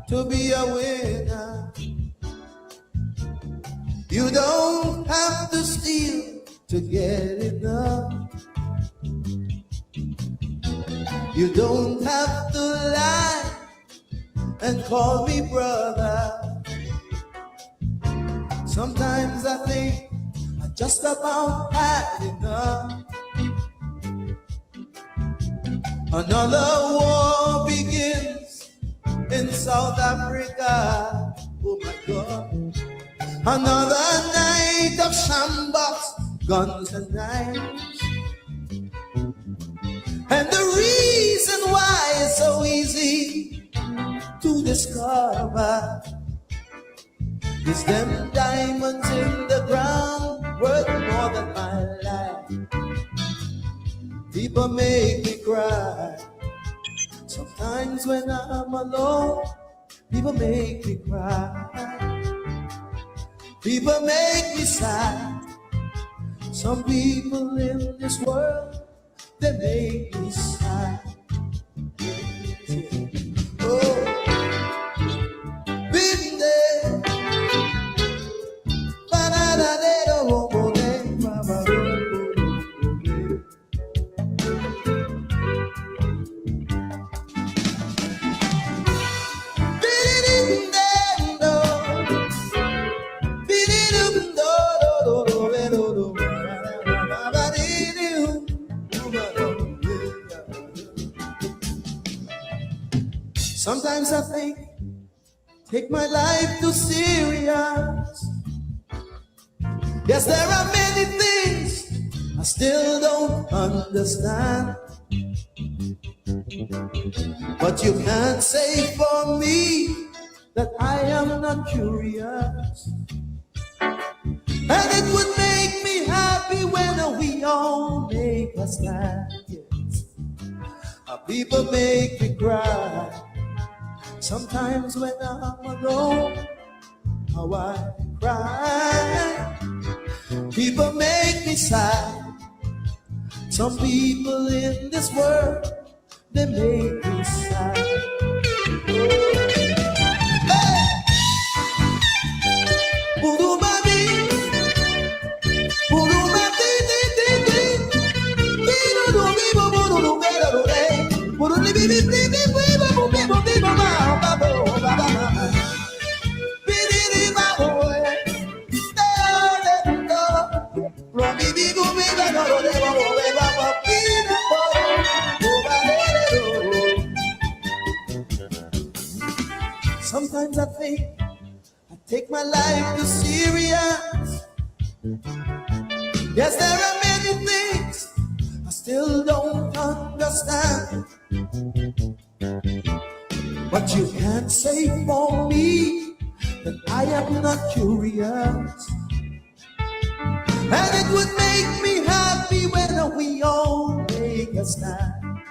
to be a winner. You don't have to steal to get enough. You don't have to lie and call me brother. Sometimes I think I just about had enough. Another war begins in South Africa. Oh my God. Another night of shambles, guns and knives. And the reason why it's so easy to discover is them diamonds in the ground worth more than my life. People make me cry. Sometimes when I'm alone, people make me cry. People make me sad. Some people in this world, they make me sad. Oh, been there. Sometimes I think, take my life too serious. Yes, there are many things I still don't understand. But you can't say for me that I am not curious. And it would make me happy when we all make a stand. Yes. People make me cry. Sometimes when I'm alone, how I cry. People make me sad. Some people in this world, they make me sad. Hey! Sometimes I think I take my life too serious. Yes, there are many things I still don't understand. But you can't say for me that I am not curious. And it would make me happy when we all make a stand.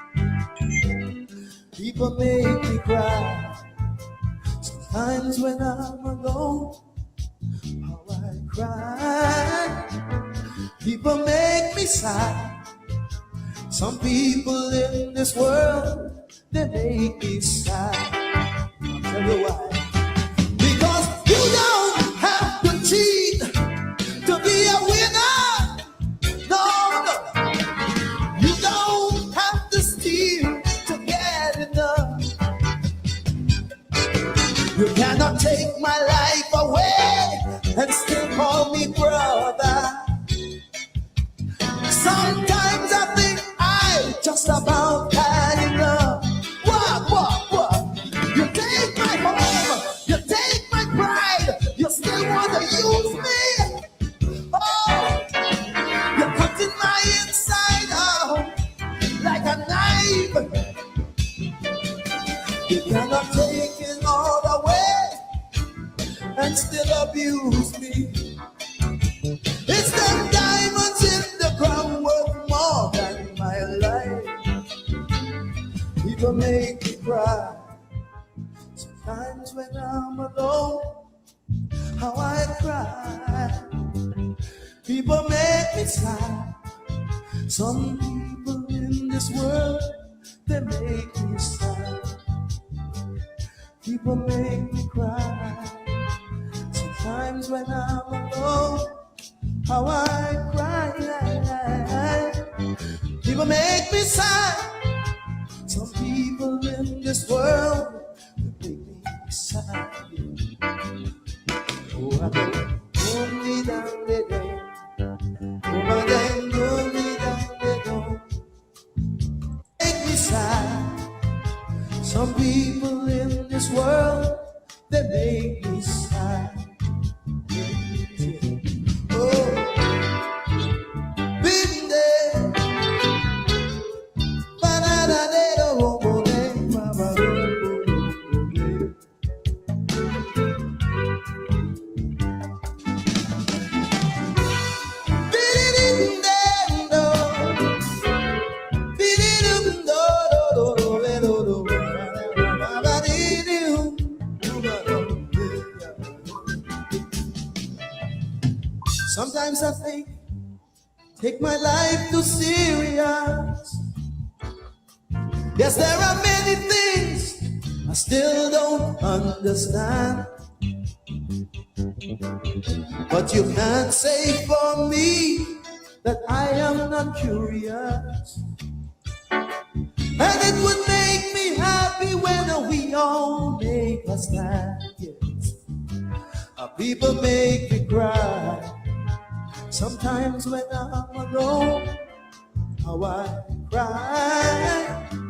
People make me cry. Sometimes when I'm alone, how I cry. People make me sad. Some people in this world, they make me sad. I'll tell you why. Because you don't have to cheat to be a winner. No, no. You don't have to steal to get enough. You cannot take my life away and still call me brother. Sometimes I think I just about had enough. What? You take my home, you take my pride, you still want to use me? Oh, you're cutting my inside out like a knife. You cannot take it all away and still abuse me. It's them diamonds in the ground worth more than my life. People make me cry. Sometimes when I'm alone, how I cry. People make me sad. Some people in this world, they make me sad. People make me cry. Sometimes when I'm alone, how I cry. People make me sigh. Some people in this world they make me sigh. Oh, I don't hold me down the day. Oh, my day, hold me down the door. Make me sigh. Some people in this world they make me sigh. Oh, been there. Sometimes I think, take my life too serious. Yes, there are many things I still don't understand. But you can't say for me that I am not curious. And it would make me happy when we all make a stand. Yes. People make me cry. Sometimes when I'm alone, how I cry.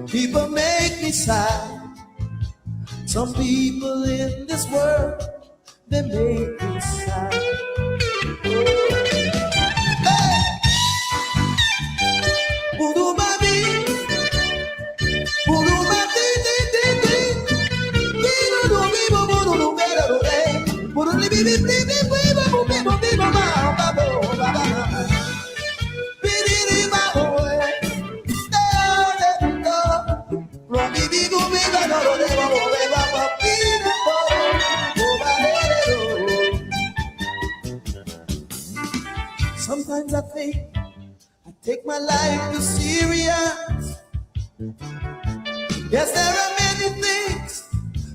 People make me sigh. Some people in this world, they make me sigh. Sometimes I think I take my life too serious. Yes, there are many things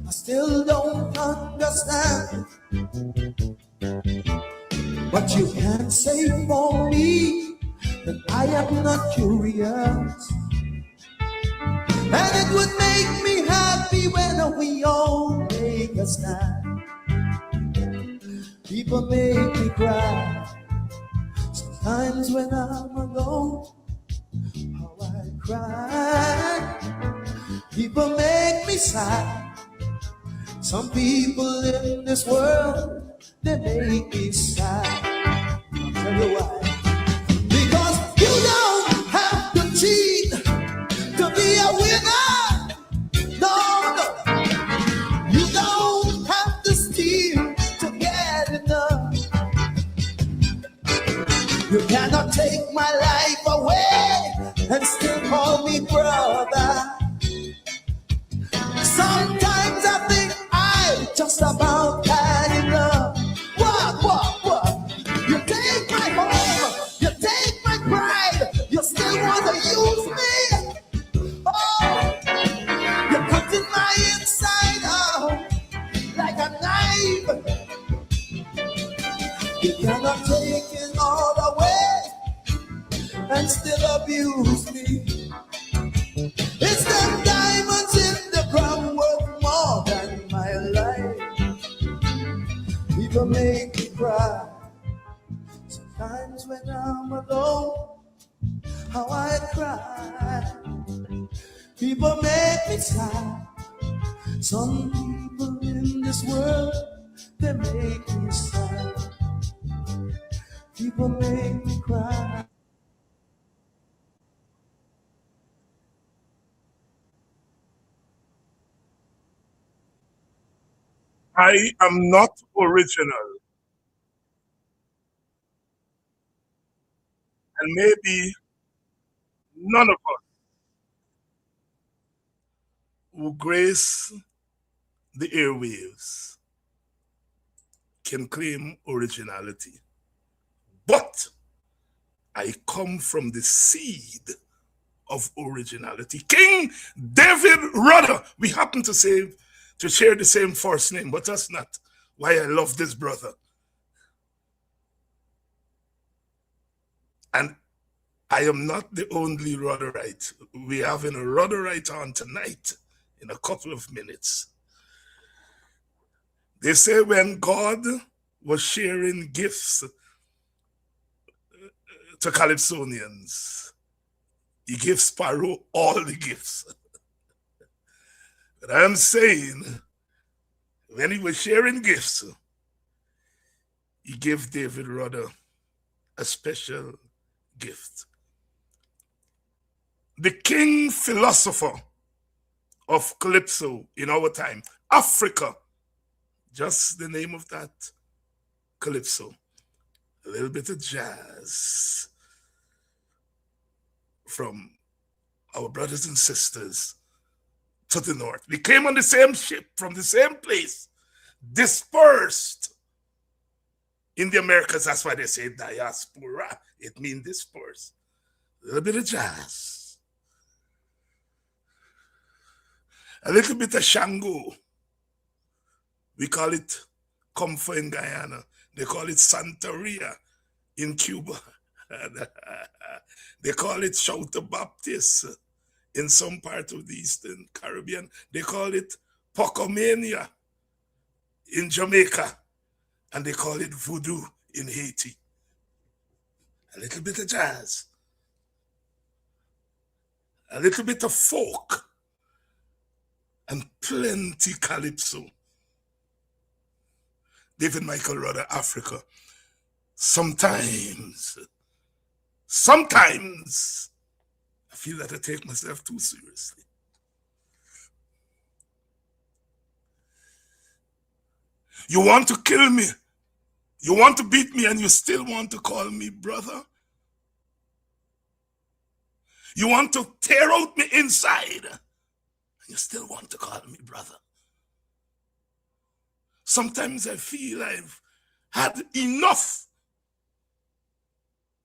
I still don't understand. But you can't say for me that I am not curious. And it would make me happy when we all make a stand. People make me cry. Sometimes when I'm alone, how I cry. People make me sigh. Some people in this world, they make me sigh. I'll tell you why. Because you don't have to cheat to be a winner. No, no. You don't have to steal to get enough. You cannot take my life away and still call me brother. Sometimes I think I just about had enough. What? You take my home, you take my pride, you still want to use me? Oh, you're cutting my inside out like a knife. You cannot take it all away and still abuse me. It's them diamonds in the crown worth more than my life. People make me cry. Sometimes when I'm alone, how I cry. People make me sigh. Some people in this world, they make me sigh. People make me cry. I am not original. And maybe none of us who grace the airwaves can claim originality. But I come from the seed of originality. King David Rudder, we happen to say to share the same first name, but that's not why I love this brother. And I am not the only Rudderite. We have a Rudderite on tonight in a couple of minutes. They say when God was sharing gifts to Calypsonians, he gave Sparrow all the gifts. But I'm saying, when he was sharing gifts, he gave David Rudder a special gift. The king philosopher of Calypso in our time, Africa, just the name of that, Calypso. A little bit of jazz from our brothers and sisters to the north. We came on the same ship from the same place, dispersed in the Americas. That's why they say diaspora. It means dispersed. A little bit of jazz, a little bit of Shango. We call it Comfort in Guyana. They call it Santeria in Cuba. They call it Shouter Baptist in some part of the Eastern Caribbean. They call it Pocomania in Jamaica. And they call it Voodoo in Haiti. A little bit of jazz. A little bit of folk. And plenty calypso. David Michael Rudder, Africa. Sometimes I feel that I take myself too seriously. You want to kill me. You want to beat me and you still want to call me brother. You want to tear out me inside and you still want to call me brother. Sometimes I feel I've had enough.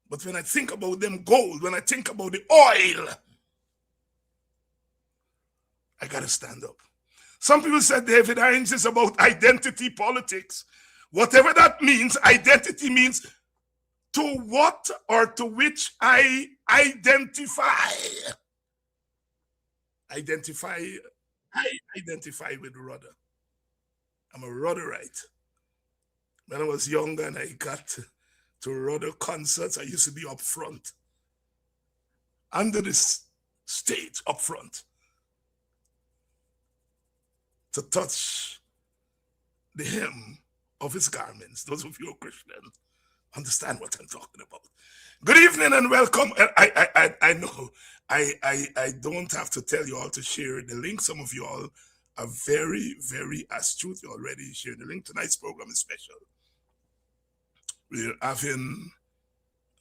But when I think about them gold, when I think about the oil, I gotta stand up. Some people said David Hines is about identity politics. Whatever that means, identity means to what or to which I identify. I identify with Rudder. I'm a Rudderite. When I was younger and I got to Rudder concerts, I used to be up front, under this stage up front, to touch the hem of his garments. Those of you who are Christian understand what I'm talking about. Good evening and welcome. I know I don't have to tell you all to share the link. Some of you all are very, very astute. You already shared the link. Tonight's program is special. We're having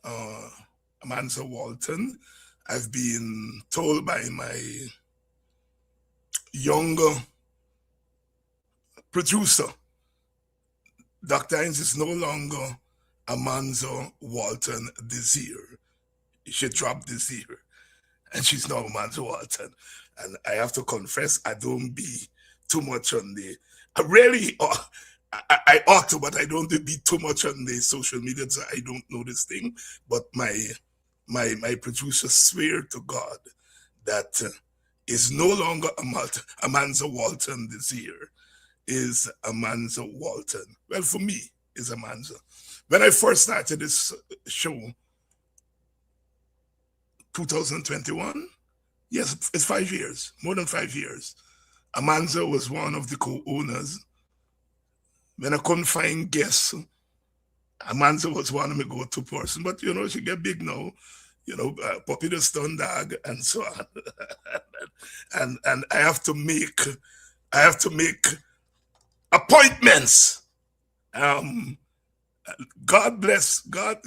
Amanza Walton. I've been told by my younger producer, Dr. Hines is no longer Amanza Walton Desir. She dropped Desir, and she's now Amanza Walton. And I have to confess, I don't be too much on the. I really, I ought to, but I don't be too much on the social media, so I don't know this thing. But my producer swear to God that is no longer Amanza Walton Desir. Is Amanza Walton. Well, for me, is Amanza. When I first started this show, 2021, yes, it's 5 years, more than 5 years. Amanza was one of the co-owners. When I couldn't find guests, Amanza was one of my go-to person. But you know, she get big now. You know, Puppy the Stun Dog and so on. and I have to make appointments. God bless God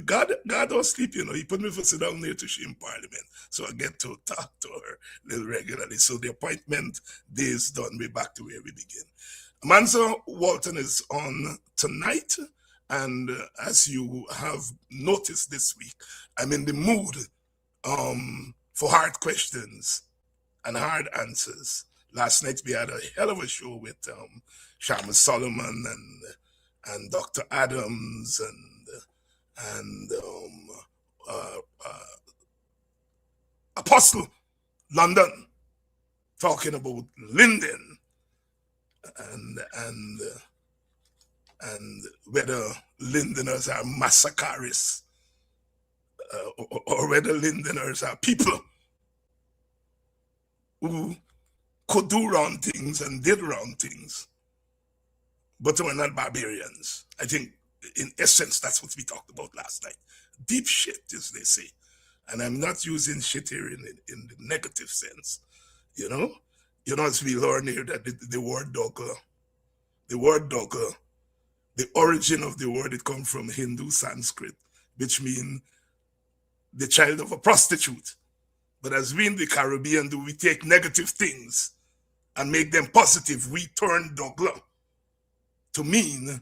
don't sleep, you know. He put me for sit down there to she in Parliament. So I get to talk to her a little regularly. So the appointment day is done. We're back to where we begin. Amanza Walton is on tonight. And as you have noticed this week, I'm in the mood for hard questions and hard answers. Last night we had a hell of a show with Shamus Solomon and Dr. Adams and Apostle London talking about Linden and whether Lindeners are massacreists or whether Lindeners are people who could do wrong things and did wrong things, but were not barbarians. I think, in essence, that's what we talked about last night. Deep shit, as they say. And I'm not using shit here in the negative sense, you know? You know, as we learn here that the word dogger, the origin of the word, it comes from Hindu Sanskrit, which means the child of a prostitute. But as we in the Caribbean do, we take negative things and make them positive. We turn Douglas to mean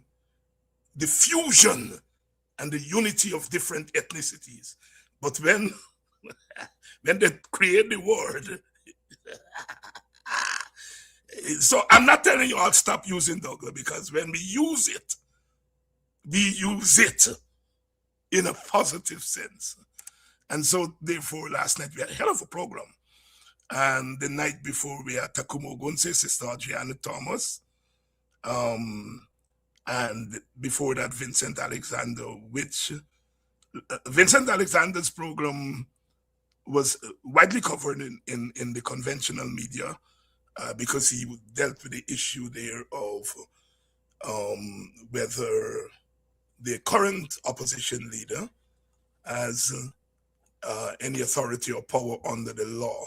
the fusion and the unity of different ethnicities. But when they create the word, so I'm not telling you I'll stop using Douglas, because when we use it in a positive sense. And so, therefore, last night we had a hell of a program. And the night before, we had Takumo Gunse, Sister Adriana Thomas. And before that, Vincent Alexander, which Vincent Alexander's program was widely covered in the conventional media because he dealt with the issue there of whether the current opposition leader has any authority or power under the law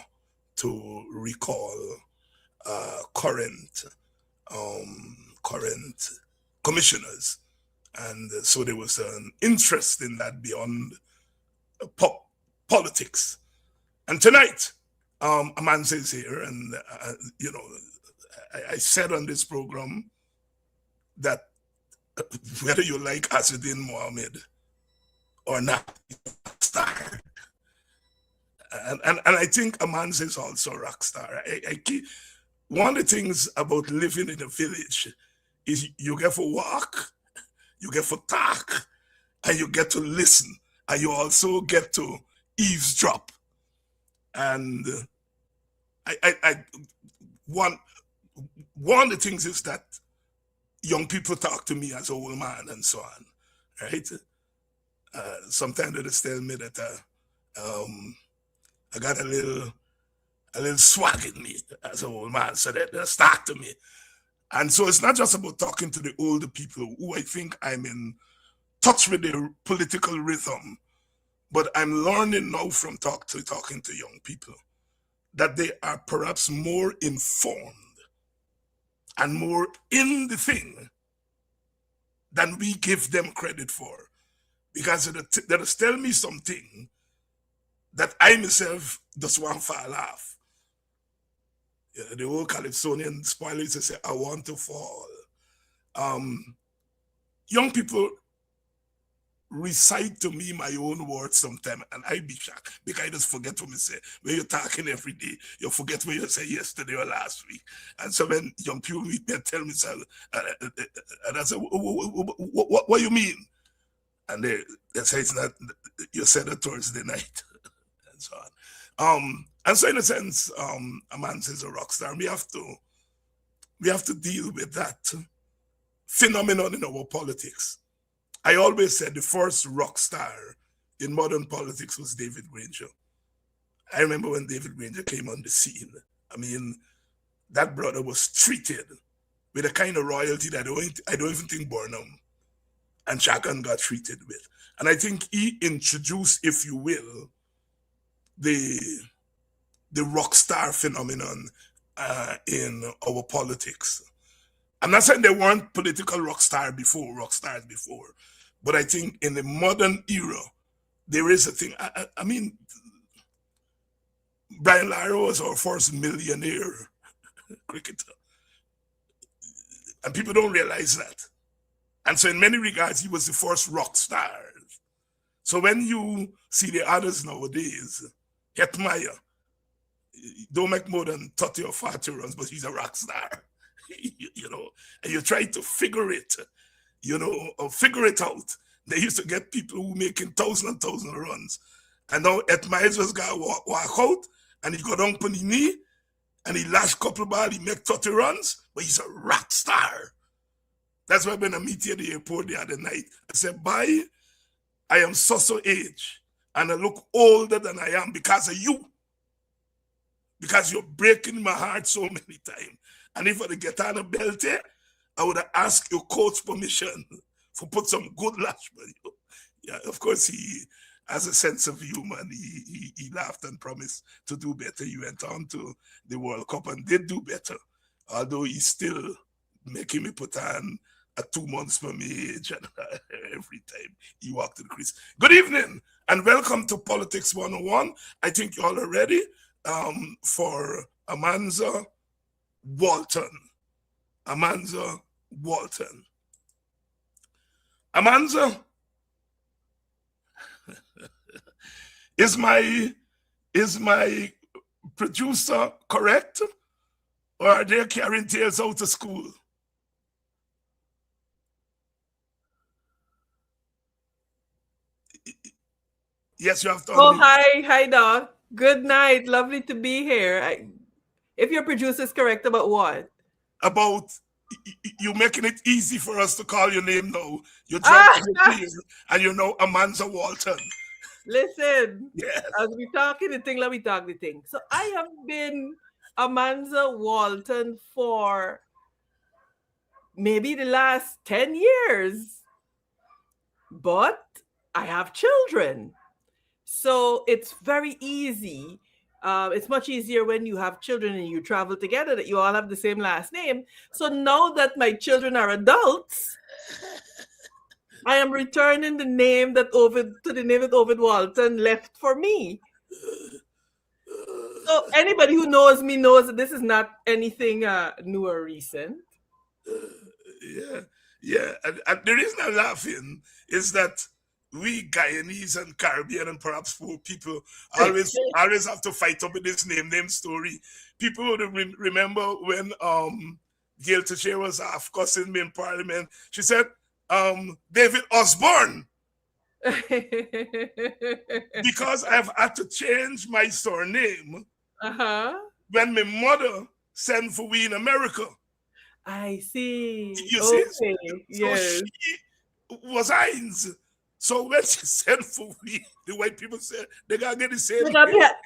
to recall current commissioners. And so there was an interest in that beyond politics. And tonight, Amanza is here, and you know, I said on this program that whether you like Azuddin Mohammed or not, star. And I think Amanza is also a rock star. One of the things about living in a village is you get to walk, you get to talk, and you get to listen, and you also get to eavesdrop. And one of the things is that young people talk to me as an old man and so on, right? Sometimes they just tell me that I got a little swag in me as an old man, so they talk to me. And so it's not just about talking to the older people who I think I'm in touch with their political rhythm, but I'm learning now from talking to young people that they are perhaps more informed and more in the thing than we give them credit for. Because they just tell me something that I myself just want to fall off. You know, the old Calypsonian spoilers say, I want to fall. Young people recite to me my own words sometimes, and I be shocked because I just forget what I say. When you're talking every day, you forget what you say yesterday or last week. And so when young people meet me and tell me, and I say, what you mean? And they say it's not, you said it towards the night, and so on. And so in a sense, Amanza is a rock star. We have to deal with that phenomenon in our politics. I always said the first rock star in modern politics was David Granger. I remember when David Granger came on the scene. I mean, that brother was treated with a kind of royalty that I don't even think Burnham and Chagan got treated with. And I think he introduced, if you will, the rock star phenomenon in our politics. I'm not saying there weren't political rock stars before, but I think in the modern era, there is a thing. I mean, Brian Lara was our first millionaire cricketer. And people don't realize that. And so in many regards, he was the first rock star. So when you see the others nowadays, Hetmeyer, don't make more than 30 or 40 runs, but he's a rock star. You know, and you try to figure it, or figure it out. They used to get people who making thousand runs. And now Ed Miles was going to walk out, and he got down on his knee, and he last couple of balls, he make 30 runs, but he's a rock star. That's why when I meet you at the airport the other night, I said, bye, I am so age, and I look older than I am because of you. Because you're breaking my heart so many times. And if I get on a belt, I would have asked your coach permission for put some good lash on you. Yeah, of course, he has a sense of humor, and he laughed and promised to do better. He went on to the World Cup and did do better, although he's still making me put on a 2 months from age and every time he walked to the crease. Good evening and welcome to Politics 101. I think you all are ready for Amanza Walton. Amanza Walton. Amanza, is my producer correct? Or are they carrying tales out of school? Yes, you have to. Oh, hi, Doc. Good night. Lovely to be here. If your producer is correct about what? About you making it easy for us to call your name now. You dropped your name, and you know Amanza Walton. Listen, yes. As we talking the thing, let me talk the thing. So I have been Amanza Walton for maybe the last 10 years, but I have children. So it's very easy. It's much easier when you have children and you travel together that you all have the same last name. So now that my children are adults, I am returning the name that Ovid Walton left for me. So anybody who knows me knows that this is not anything new or recent. Yeah. And the reason I'm laughing is that we Guyanese and Caribbean and perhaps poor people always have to fight up with this name story. People would remember when Gail Teixeira was half cussing me in Parliament. She said, David Osborne. Because I've had to change my surname when my mother sent for we in America. I see. You see? Yes. So she was Heinz. So when she sent for we, the white people said they gotta get the same.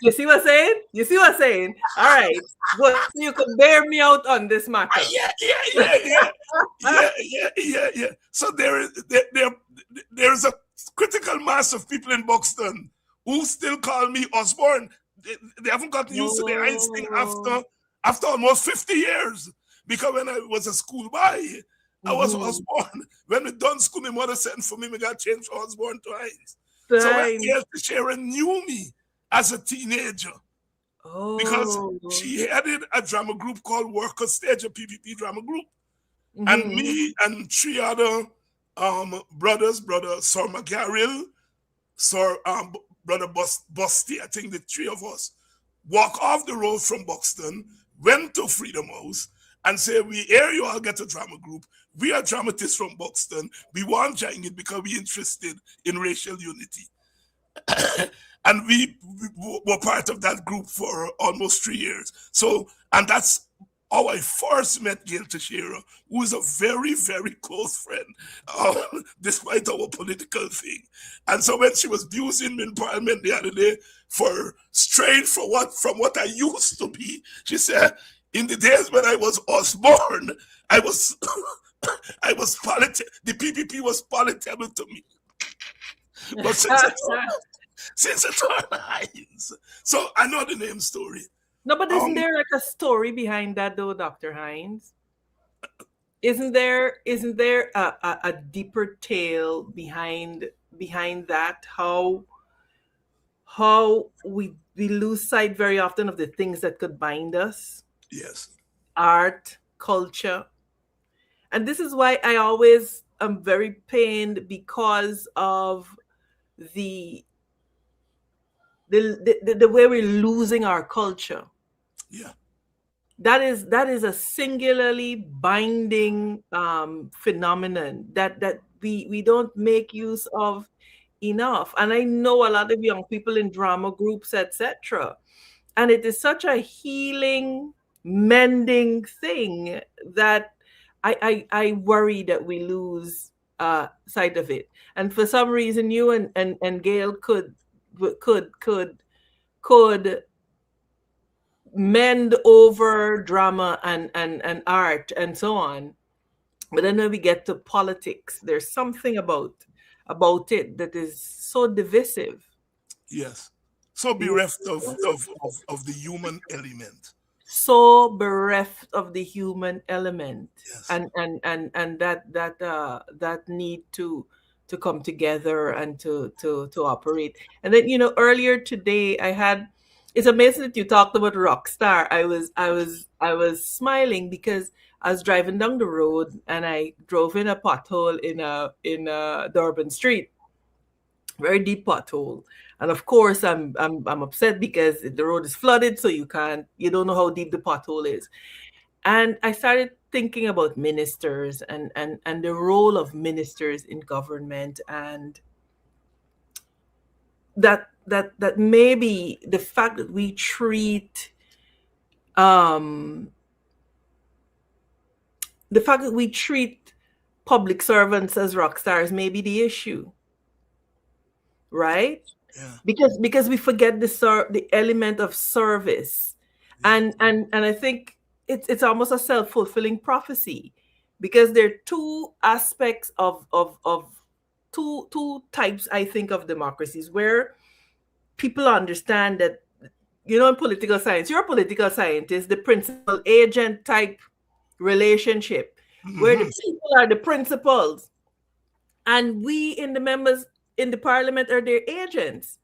You see what I'm saying? All right. Good. So you can bear me out on this matter. Yeah. So there's a critical mass of people in Buxton who still call me Osborne. They haven't gotten used to the Heinz thing after almost 50 years. Because when I was a school boy, I was Osborne. When we done school, my mother sent for me, I got changed from Osborne to Heinz. So when Gail Teixeira knew me as a teenager, because she headed a drama group called Worker Stage, a PPP drama group. And me and 3 other brothers, brother Sir McGarrell, Sir brother Busty, I think the 3 of us, walk off the road from Buxton, went to Freedom House, and say, we hear you all get a drama group. We are dramatists from Buxton. We want to join it because we're interested in racial unity. And we were part of that group for almost 3 years. So, and that's how I first met Gail Teixeira, who is a very, very close friend, despite our political thing. And so when she was abusing me in Parliament the other day for straying from what I used to be, she said, in the days when I was Osborne, I was the PPP was palatable to me. But since it's turned Heinz, so I know the name story. No, but isn't there like a story behind that though, Dr. Heinz? Isn't there a deeper tale behind that? How we lose sight very often of the things that could bind us. Yes. Art, culture. And this is why I always am very pained because of the way we're losing our culture. Yeah. That is a singularly binding phenomenon that we don't make use of enough. And I know a lot of young people in drama groups, etc. And it is such a healing, mending thing that I worry that we lose sight of it. And for some reason, you and Gail could could mend over drama and art and so on. But then when we get to politics, there's something about it that is so divisive. Yes. So bereft of the human element. So bereft of the human element, Yes. and that need to come together and to operate. And then, earlier today I had, it's amazing that you talked about Rockstar. I was smiling because I was driving down the road and I drove in a pothole in a Durban street, very deep pothole. And of course, I'm upset because the road is flooded, so you don't know how deep the pothole is. And I started thinking about ministers and the role of ministers in government, and that maybe um the fact that we treat public servants as rock stars may be the issue, right? Yeah. Because we forget the element of service. Yeah. And I think it's almost a self-fulfilling prophecy, because there are two aspects of two types, I think, of democracies where people understand that, in political science, you're a political scientist, the principal agent type relationship, where the Mhm. people are the principals and we in the members in the parliament are their agents.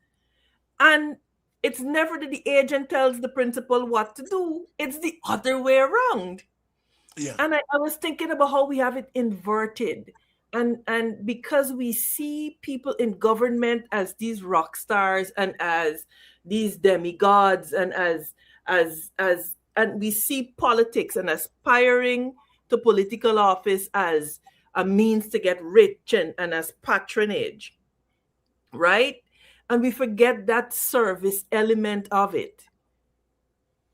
And it's never that the agent tells the principal what to do, it's the other way around. Yeah. And I was thinking about how we have it inverted. And because we see people in government as these rock stars and as these demigods, and as and we see politics and aspiring to political office as a means to get rich, and as patronage, right? And we forget that service element of it.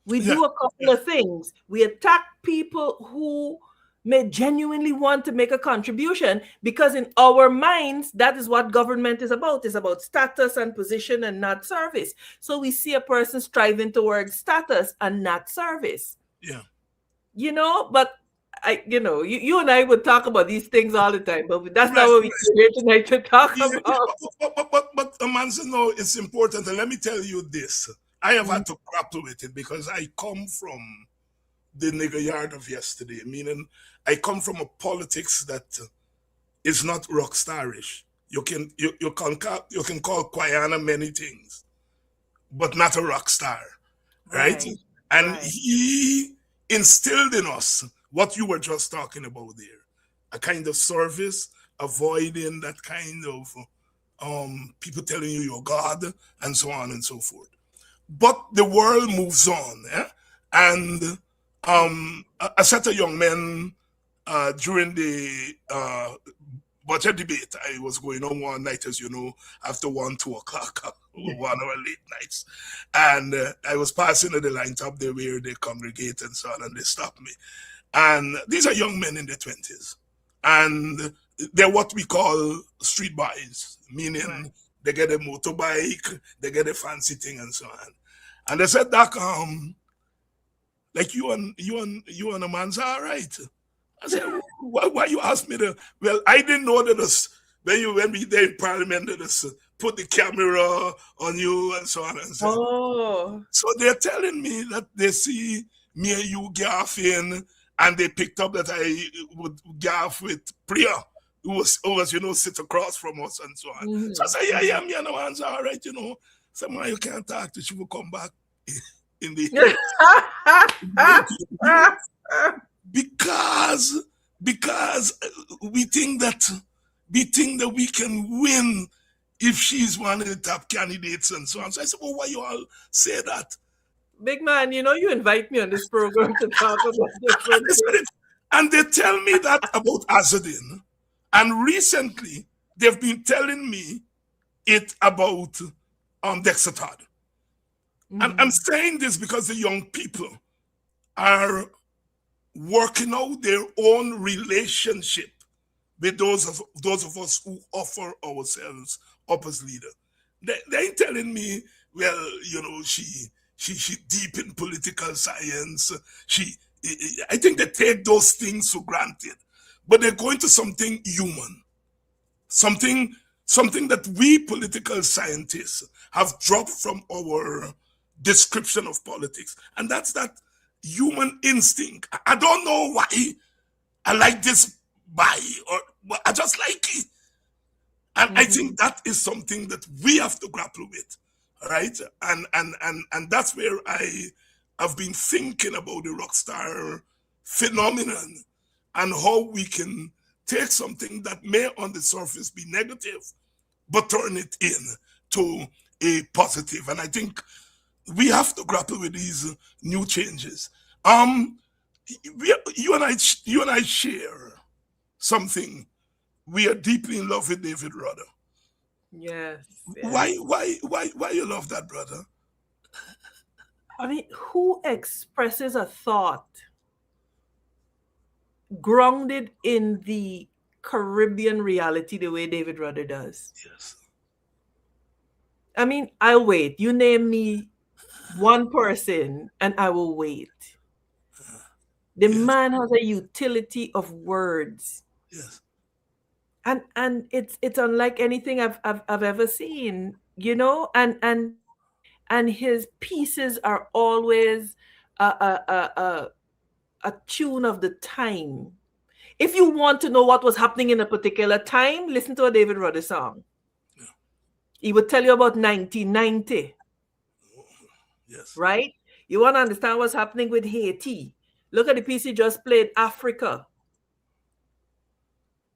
We Yeah. do a couple Yeah. of things. We attack people who may genuinely want to make a contribution, because in our minds, that is what government is about. It's about status and position and not service. So we see a person striving towards status and not service. Yeah. But you and I would talk about these things all the time, but that's not Right. what we came here tonight to talk Yeah, yeah, about. but Amanza, no, it's important. And let me tell you this. I have had to grapple with it because I come from the nigger yard of yesterday, meaning I come from a politics that is not rock starish. You can call Quayana many things, but not a rock star, right? Right, And right. he instilled in us what you were just talking about there, a kind of service, avoiding that kind of people telling you you're God and so on and so forth. But the world moves on, and a set of young men during the budget debate, I was going on one night, as you know, after 1, 2 o'clock, 1 hour late nights. And I was passing at the line top there where they congregate and so on, and they stopped me. And these are young men in their 20s. And they're what we call street boys, meaning Right. they get a motorbike, they get a fancy thing and so on. And they said, Doc, like you and Amanza, all right. I said, why you ask me to? Well, I didn't know that when we there in Parliament, that us put the camera on you and so on and so on. Oh, So they're telling me that they see me and you gaffing, and they picked up that I would gaff with Priya, who was sit across from us and so on. So I mhm. said, yeah, me and Amanza, all right, someone you can't talk to, she will come back in the because we think that we can win if she's one of the top candidates and so on. So I said, well, why you all say that? Big man, you know you invite me on this program to talk about And different they said things. it. And they tell me that about Azadin. And recently, they've been telling me it about Dexter Todd. And I'm Mhm. saying this because the young people are working out their own relationship with those of us who offer ourselves up as leader. They ain't telling me, well, she deep in political science. She I think they take those things for granted, but they're going to something human, something something that we political scientists have dropped from our description of politics, and that's that human instinct. I don't know why I like this by, or but I just like it. And I Mhm. think that is something that we have to grapple with, right? And that's where I have been thinking about the rock star phenomenon and how we can take something that may on the surface be negative, but turn it in to a positive. And I think we have to grapple with these new changes. Um, you and I share something. We are deeply in love with David Rudder. Yes, Why, yes. why you love that brother? I mean, who expresses a thought grounded in the Caribbean reality the way David Rudder does? Yes, I mean, I'll wait. You name me one person and I will wait. The yes, man has a utility of words. yes, And it's unlike anything I've ever seen, you know, and his pieces are always a tune of the time. If you want to know what was happening in a particular time, listen to a David Rudder song. yeah, He would tell you about 1990, yes, right? You want to understand what's happening with Haiti. Look at the piece he just played, Africa.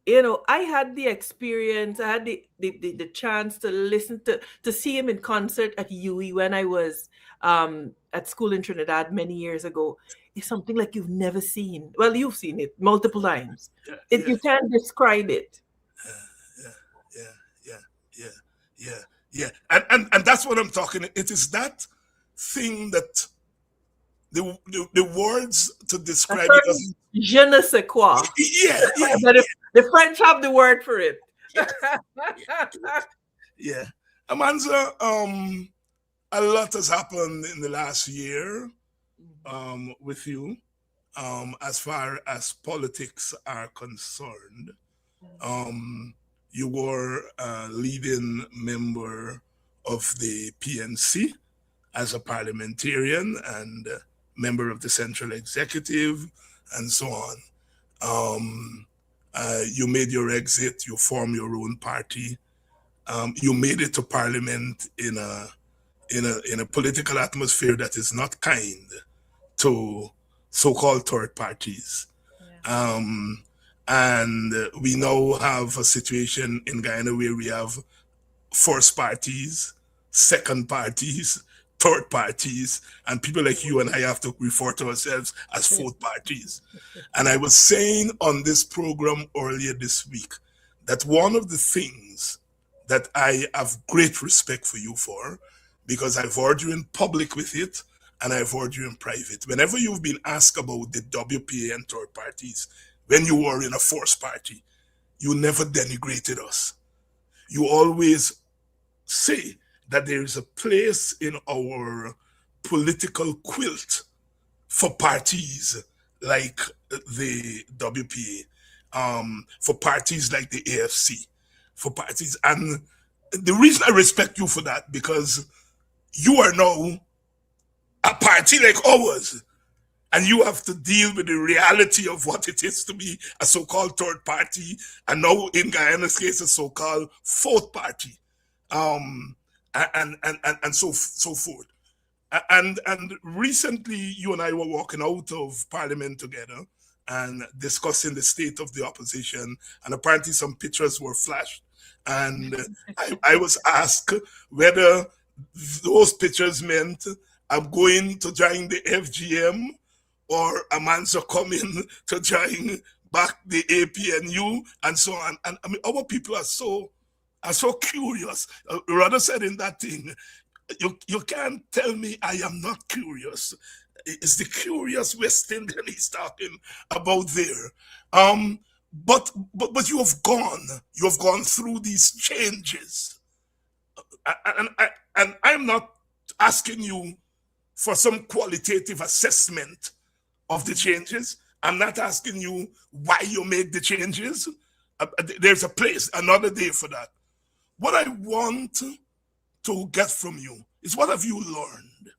You know, I had the experience, I had the chance to listen to see him in concert at UE when I was at school in Trinidad many years ago. It's something like you've never seen. Well, you've seen it multiple times. yeah, It, yeah, you can't describe it. yeah, yeah, yeah, yeah, yeah, yeah. And that's what I'm talking. It is that thing that the words to A describe it certain as. je ne sais quoi. Yeah, yeah, But if the French have the word for it. yeah, yeah, yeah. Amanza, a lot has happened in the last year with you, as far as politics are concerned. Um, you were a leading member of the PNC as a parliamentarian and member of the Central Executive and so on. Um, you made your exit, you formed your own party. You made it to parliament in a political atmosphere that is not kind to so-called third parties. Yeah. Um, and we now have a situation in Guyana where we have first parties, second parties, third parties, and people like you and I have to refer to ourselves as fourth parties. And I was saying on this program earlier this week that one of the things that I have great respect for you for, because I've heard you in public with it and I've heard you in private. Whenever you've been asked about the WPA and third parties, when you were in a force party, you never denigrated us. You always say that there is a place in our political quilt for parties like the WPA, for parties like the AFC, for parties. And the reason I respect you for that, because you are now a party like ours. And you have to deal with the reality of what it is to be a so-called third party, and now in Guyana's case, a so-called fourth party, um, and so forth. And recently, you and I were walking out of Parliament together and discussing the state of the opposition, and apparently some pictures were flashed, and I was asked whether those pictures meant I'm going to join the FGM, or Amanza coming to join back the APNU, and so on. And I mean, our people are so curious. Rather said in that thing, you can't tell me I am not curious. It's the curious West Indian he's talking about there. But you have gone through these changes, and I'm not asking you for some qualitative assessment of the changes. I'm not asking you why you made the changes. There's a place, another day for that. What I want to get from you is, what have you learned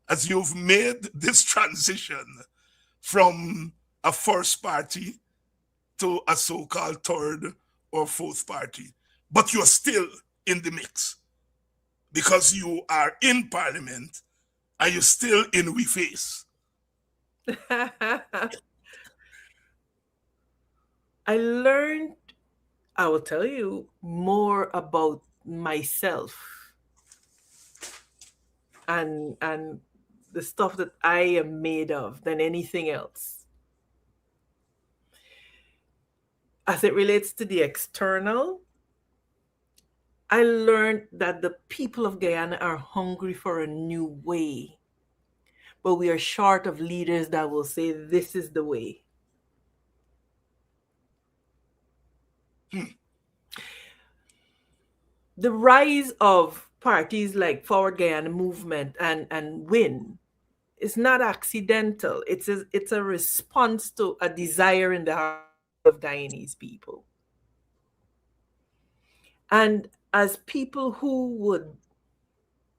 as you've made this transition from a first party to a so-called third or fourth party, but you're still in the mix because you are in parliament and you're still in we face. I learned, I will tell you, more about myself and the stuff that I am made of than anything else. As it relates to the external, I learned that the people of Guyana are hungry for a new way, but we are short of leaders that will say, this is the way. The rise of parties like Forward Guyana Movement and WIN is not accidental. It's a response to a desire in the heart of Guyanese people. And as people who would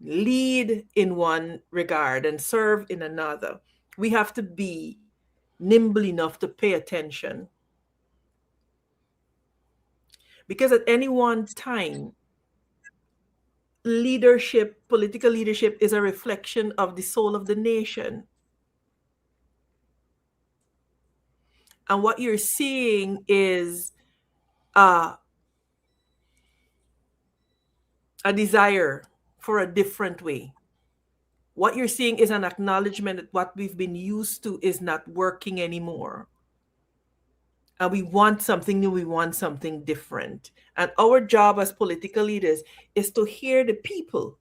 lead in one regard and serve in another, we have to be nimble enough to pay attention. Because at any one time, leadership, political leadership, is a reflection of the soul of the nation. And what you're seeing is a desire for a different way. What you're seeing is an acknowledgement that what we've been used to is not working anymore. And we want something new, we want something different. And our job as political leaders is to hear the people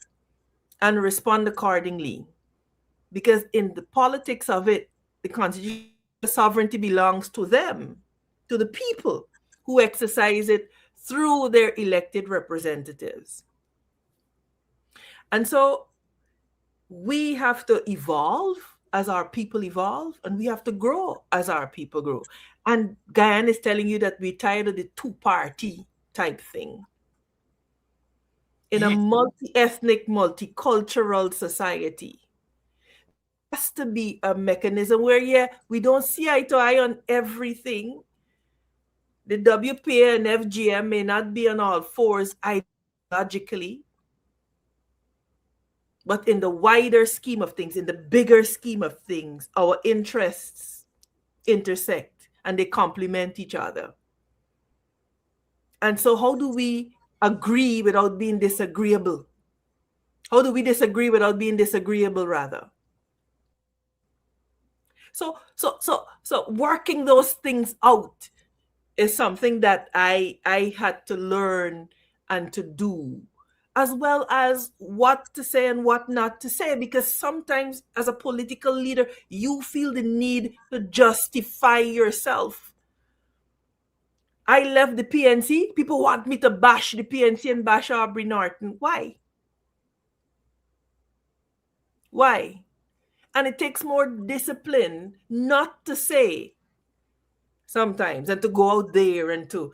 and respond accordingly. Because in the politics of it, the constitution, sovereignty belongs to them, to the people who exercise it through their elected representatives. And so we have to evolve as our people evolve, and we have to grow as our people grow. And Guyana is telling you that we're tired of the two-party type thing. In a multi-ethnic, multicultural society, there has to be a mechanism where, yeah, we don't see eye to eye on everything. The WPA and FGM may not be on all fours ideologically, but in the wider scheme of things, in the bigger scheme of things, our interests intersect and they complement each other. And so how do we agree without being disagreeable? How do we disagree without being disagreeable, rather? So working those things out is something that I had to learn and to do, as well as what to say and what not to say, because sometimes as a political leader, you feel the need to justify yourself. I left the PNC. People want me to bash the PNC and bash Aubrey Norton. Why? Why? And it takes more discipline not to say sometimes and to go out there and to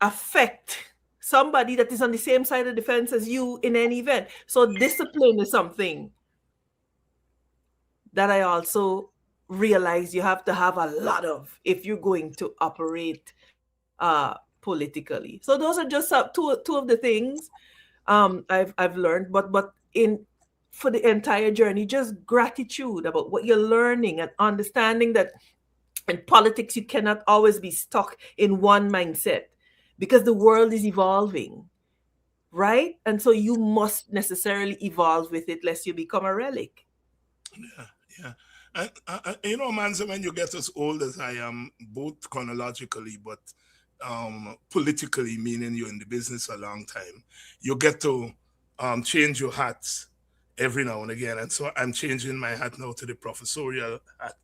affect somebody that is on the same side of the fence as you in any event. So discipline is something that I also realize you have to have a lot of if you're going to operate politically. So those are just two of the things I've learned, but for the entire journey, just gratitude about what you're learning and understanding that in politics you cannot always be stuck in one mindset because the world is evolving right? And so you must necessarily evolve with it lest you become a relic. Yeah, yeah. And Manza, when you get as old as I am, both chronologically but politically, meaning you're in the business a long time, you get to change your hats every now and again. And so I'm changing my hat now to the professorial hat.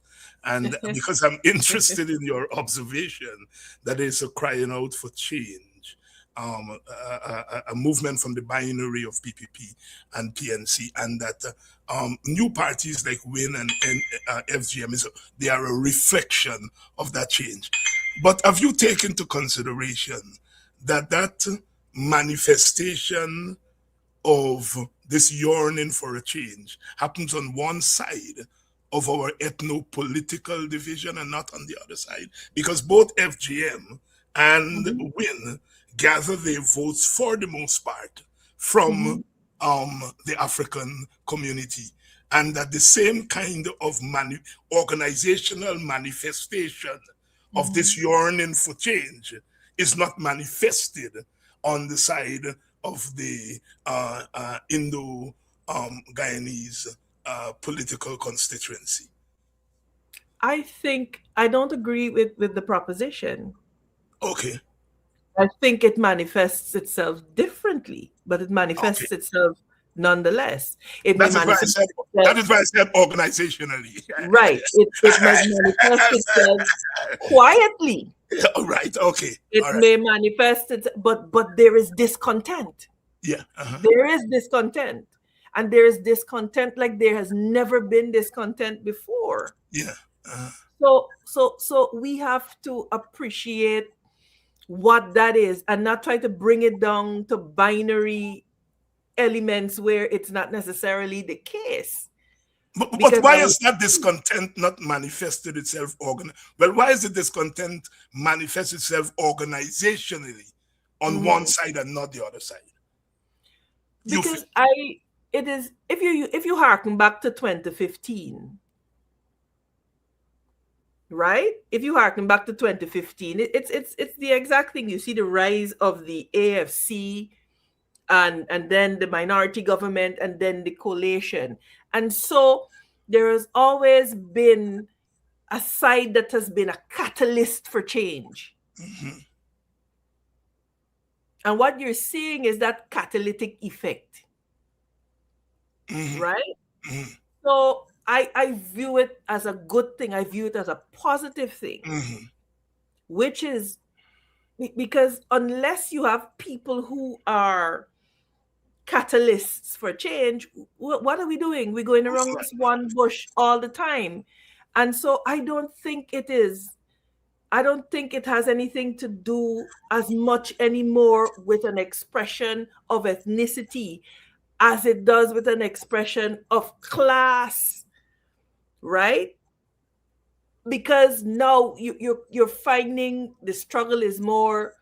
And because I'm interested in your observation that there's a crying out for change, a movement from the binary of PPP and PNC, and that new parties like WIN and FGM they are a reflection of that change. But have you taken into consideration that manifestation of this yearning for a change happens on one side of our ethno-political division and not on the other side? Because both FGM and Mhm, WIN gather their votes for the most part from mhm, the African community, and that the same kind of organizational manifestation of mhm. this yearning for change is not manifested on the side of the Indo Guyanese political constituency. I think I don't agree with the proposition. Okay, I think it manifests itself differently, but it okay. manifests itself nonetheless. It may That is why I manifest said itself, that is why I said organizationally. right. It might manifest itself quietly. All right. Okay. It All right. may manifest it, but there is discontent. Yeah. Uh-huh. There is discontent. And there is discontent like there has never been discontent before. Yeah. Uh-huh. So we have to appreciate what that is and not try to bring it down to binary elements where it's not necessarily the case. But Because why I is that discontent not manifested itself well, why is the discontent manifest itself organizationally on one mhm. side and not the other side? You feel Because I it is if you harken back to 2015, right? If you harken back to 2015, it's the exact thing. You see the rise of the AFC and then the minority government and then the coalition. And so there has always been a side that has been a catalyst for change. Mhm, And what you're seeing is that catalytic effect, mhm, right? mhm, So I view it as a good thing. I view it as a positive thing, mhm. which is because unless you have people who are catalysts for change, what are we doing? We're going around this one bush all the time. And so I don't think it has anything to do as much anymore with an expression of ethnicity as it does with an expression of class, right? Because now you're finding the struggle is more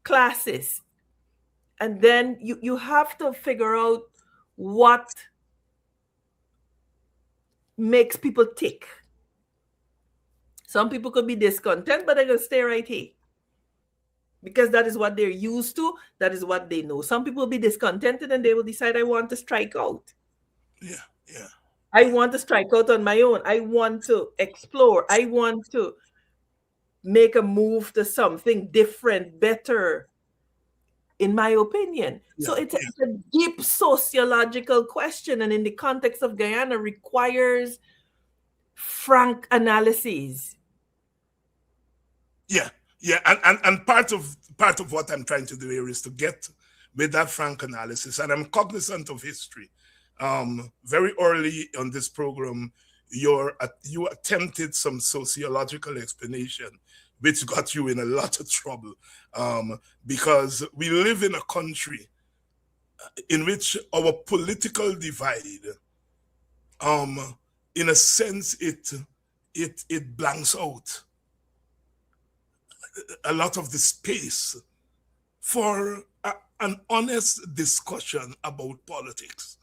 classist, and then you have to figure out what makes people tick. Some people could be discontent, but they're gonna stay right here because that is what they're used to. That is what they know. Some people will be discontented and they will decide, I want to strike out. Yeah, yeah, I want to strike out on my own. I want to explore. I want to make a move to something different, better, in my opinion. So yeah, yeah, it's a deep sociological question, and in the context of Guyana, requires frank analysis. yeah, yeah. And part of what I'm trying to do here is to get with that frank analysis, and I'm cognizant of history. Very early on this program, you attempted some sociological explanation, which got you in a lot of trouble, because we live in a country in which our political divide, um, in a sense, it blanks out a lot of the space for an honest discussion about politics.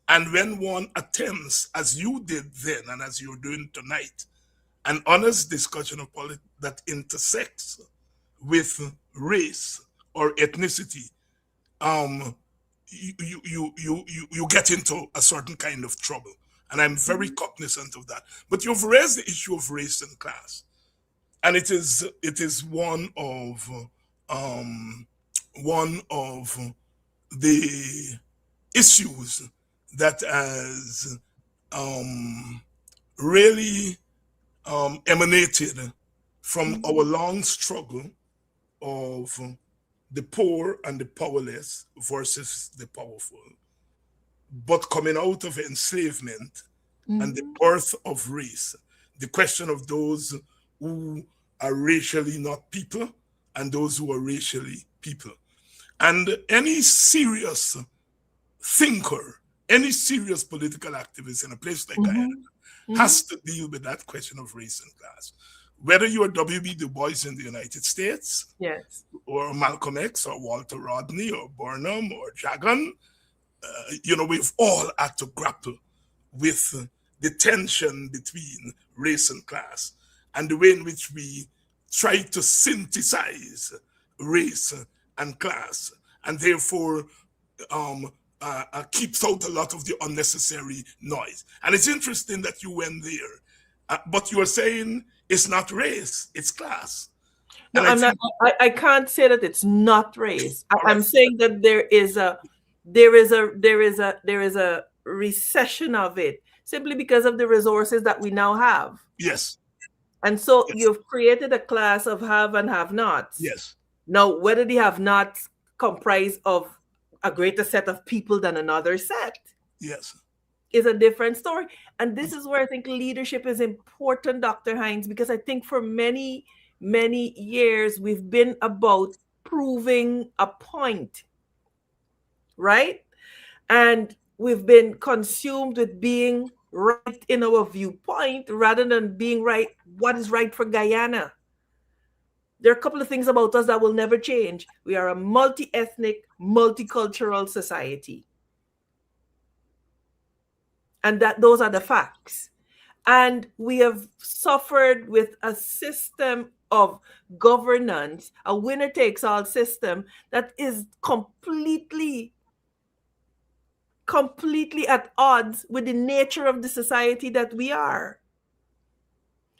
And when one attempts, as you did then and as you're doing tonight, an honest discussion of politics that intersects with race or ethnicity, um, you get into a certain kind of trouble. And I'm very cognizant of that. But you've raised the issue of race and class. And it is um, one of the issues that has really emanated from our long struggle of the poor and the powerless versus the powerful, but coming out of enslavement and the birth of race, the question of those who are racially not people and those who are racially people. And any serious thinker, any serious political activist in a place like Guyana has to deal with that question of race and class. Whether you are W.B. Du Bois in the United States, Yes. or Malcolm X, or Walter Rodney, or Burnham, or Jagan, we've all had to grapple with the tension between race and class and the way in which we try to synthesize race and class, and therefore keeps out a lot of the unnecessary noise. And it's interesting that you went there, but you are saying it's not race, it's class. No, And I I'm not. think, I can't say that it's not race. all right, I'm saying that there is a recession of it simply because of the resources that we now have. yes, And so yes, you've created a class of have and have nots. yes, Now, whether the have nots comprise of a greater set of people than another set yes, is a different story. And this is where I think leadership is important, Dr. Hines, because I think for many, many years we've been about proving a point, right? And we've been consumed with being right in our viewpoint rather than being right, what is right for Guyana. There are a couple of things about us that will never change. We are a multi-ethnic, multicultural society. And that those are the facts. And we have suffered with a system of governance, a winner takes all system that is completely at odds with the nature of the society that we are.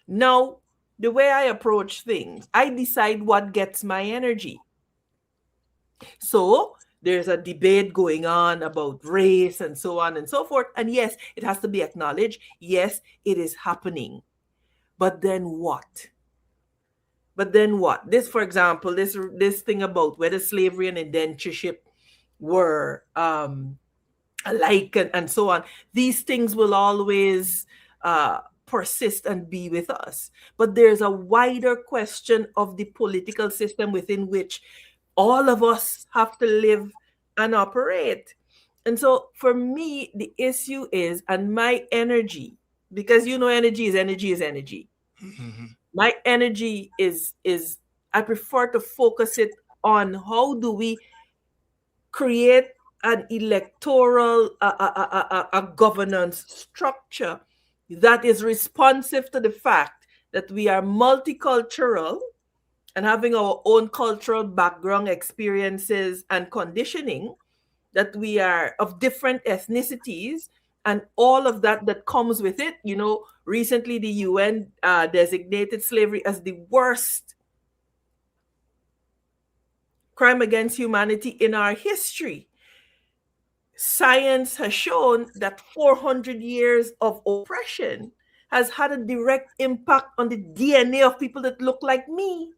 Now, the way I approach things, I decide what gets my energy. So there's a debate going on about race and so on and so forth. And yes, it has to be acknowledged. Yes, it is happening. But then what? This, for example, this thing about whether slavery and indentureship were alike and so on. These things will always persist and be with us. But there's a wider question of the political system within which all of us have to live and operate. And so for me, the issue is, and my energy, because energy is energy. My energy is I prefer to focus it on how do we create an electoral a governance structure that is responsive to the fact that we are multicultural and having our own cultural background, experiences, and conditioning, that we are of different ethnicities and all of that comes with it. Recently the UN designated slavery as the worst crime against humanity in our history. Science has shown that 400 years of oppression has had a direct impact on the DNA of people that look like me.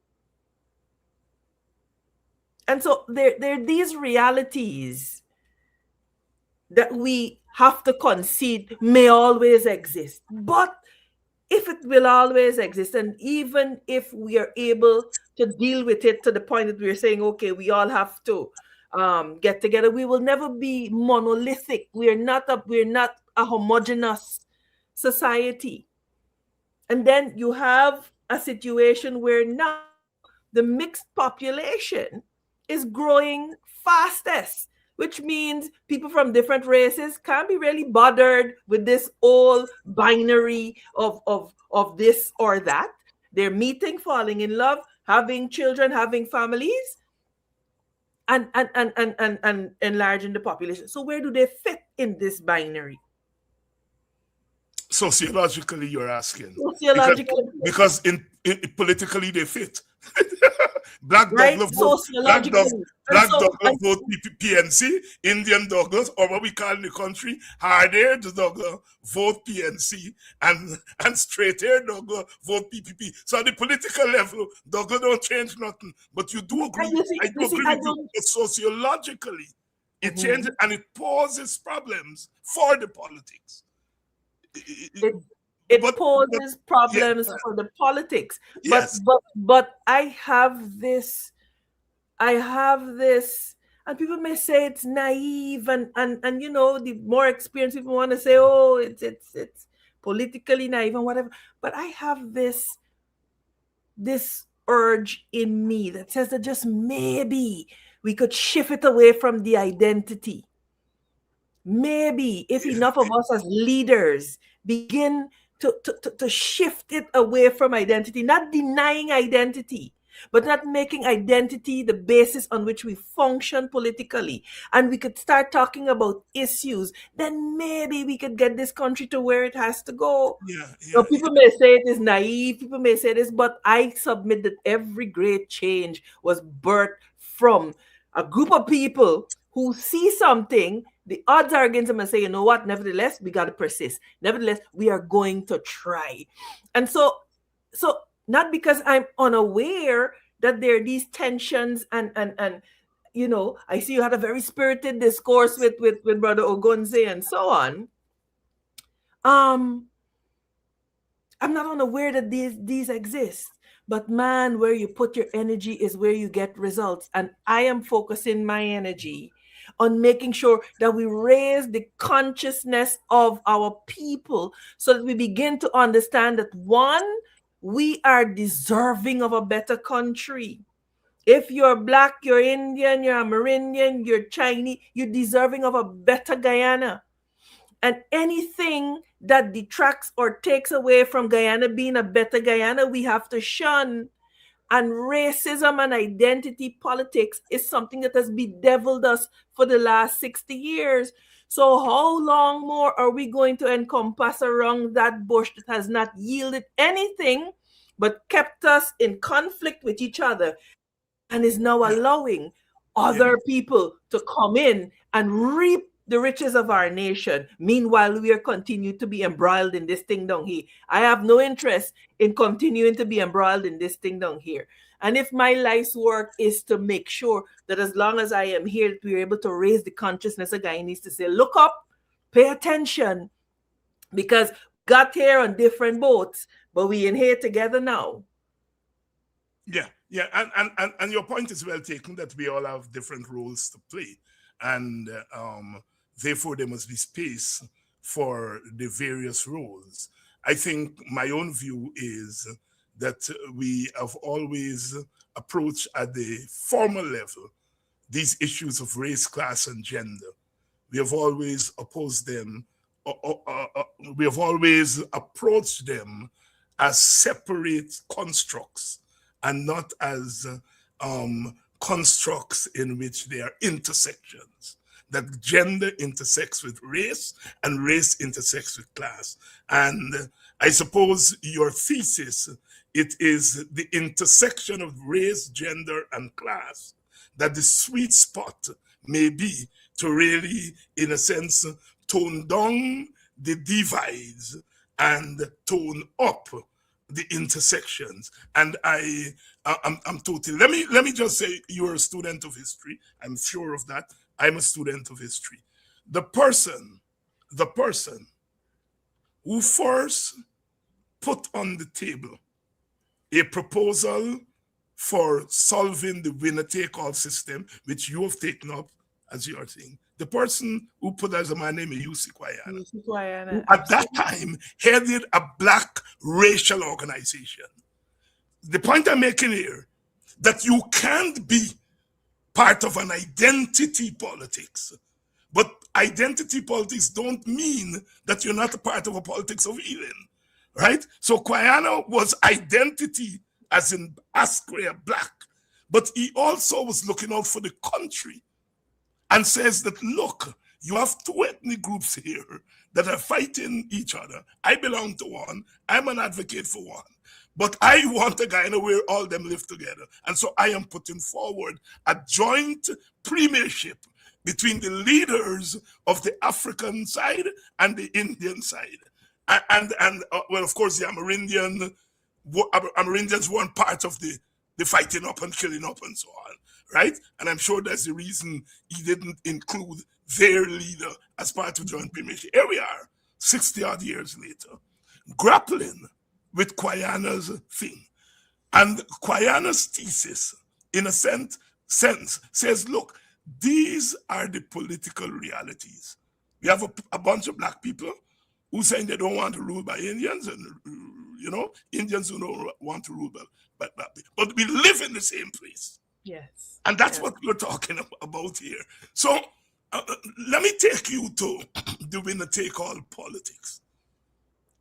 And so there are these realities that we have to concede may always exist. But if it will always exist, and even if we are able to deal with it to the point that we're saying, okay, we all have to get together, we will never be monolithic. We're not a homogeneous society. And then you have a situation where now the mixed population is growing fastest, which means people from different races can't be really bothered with this old binary of this or that. They're meeting, falling in love, having children, having families. and enlarging the population. So where do they fit in this binary? Sociologically, you're asking, because Sociologically, politically they fit. Black right? Douglas vote, Sociologically. And Black so, Douglas vote PNC, Indian Douglas, or what we call in the country, hard-haired Douglas vote PNC, and straight-haired Douglas vote PPP. So at the political level, Douglas don't change nothing. But you do agree, and I do agree I with you, don't. that sociologically, it Mhm. changes and it poses problems for the politics. It But poses yeah, problems for the politics. But yes, I have this, and people may say it's naive, and you know, the more experienced people want to say, oh, it's politically naive and whatever. But I have this urge in me that says that just maybe we could shift it away from the identity. Maybe if enough of us as leaders begin to shift it away from identity, not denying identity, but not making identity the basis on which we function politically, and we could start talking about issues, then maybe we could get this country to where it has to go. yeah, So yeah, people may say it is naive, people may say this, but I submit that every great change was birthed from a group of people who see something. The odds are against them and say, you know what, nevertheless, we got to persist. Nevertheless, we are going to try. And so not because I'm unaware that there are these tensions and you know, I see you had a very spirited discourse with Brother Ogonze and so on. Um, I'm not unaware that these exist. But man, where you put your energy is where you get results. And I am focusing my energy on making sure that we raise the consciousness of our people so that we begin to understand that one, we are deserving of a better country. If you're black, you're Indian, you're Amerindian, you're Chinese, you're deserving of a better Guyana. And anything that detracts or takes away from Guyana being a better Guyana, we have to shun. And racism and identity politics is something that has bedeviled us for the last 60 years. So, how long more are we going to encompass around that bush that has not yielded anything but kept us in conflict with each other and is now yeah, allowing yeah. other people to come in and reap the riches of our nation. Meanwhile, we are continuing to be embroiled in this thing down here. I have no interest in continuing to be embroiled in this thing down here. And if my life's work is to make sure that as long as I am here, that we're able to raise the consciousness, a guy needs to say, look up, pay attention, because got here on different boats, but we in here together now. Yeah, yeah, and your point is well taken that we all have different roles to play, and therefore there must be space for the various roles. I think my own view is that we have always approached at the formal level these issues of race, class, and gender. We have always opposed them. We have always approached them as separate constructs and not as constructs in which they are intersections. That gender intersects with race and race intersects with class. And I suppose your thesis, it is the intersection of race, gender, and class that the sweet spot may be to really, in a sense, tone down the divides and tone up the intersections. And I'm totally, let me just say, you're a student of history. I'm sure of that. I'm a student of history. The person who first put on the table a proposal for solving the winner-take-all system, which you have taken up, as you are saying, the person who put that as a man named Yusuf Kwayana, who at that time headed a black racial organization. The point I'm making here, that you can't be part of an identity politics, but identity politics don't mean that you're not a part of a politics of healing, right? So Kwayana was identity as in Asquare black, But he also was looking out for the country and says that, look, you have two ethnic groups here that are fighting each other. I belong to one. I'm an advocate for one. But I want a Guyana where all them live together. And so I am putting forward a joint premiership between the leaders of the African side and the Indian side. Well, of course, the Amerindians weren't part of the fighting up and killing up and so on, right? And I'm sure that's the reason he didn't include their leader as part of joint premiership. Here we are, 60 odd years later, grappling with Kwayana's thing. And Kwayana's thesis, in a sense, says, look, these are the political realities. We have a bunch of black people who saying they don't want to rule by Indians, and Indians who don't want to rule by black people. But we live in the same place. Yes. And that's what we're talking about here. So let me take you to the winner-take-all politics.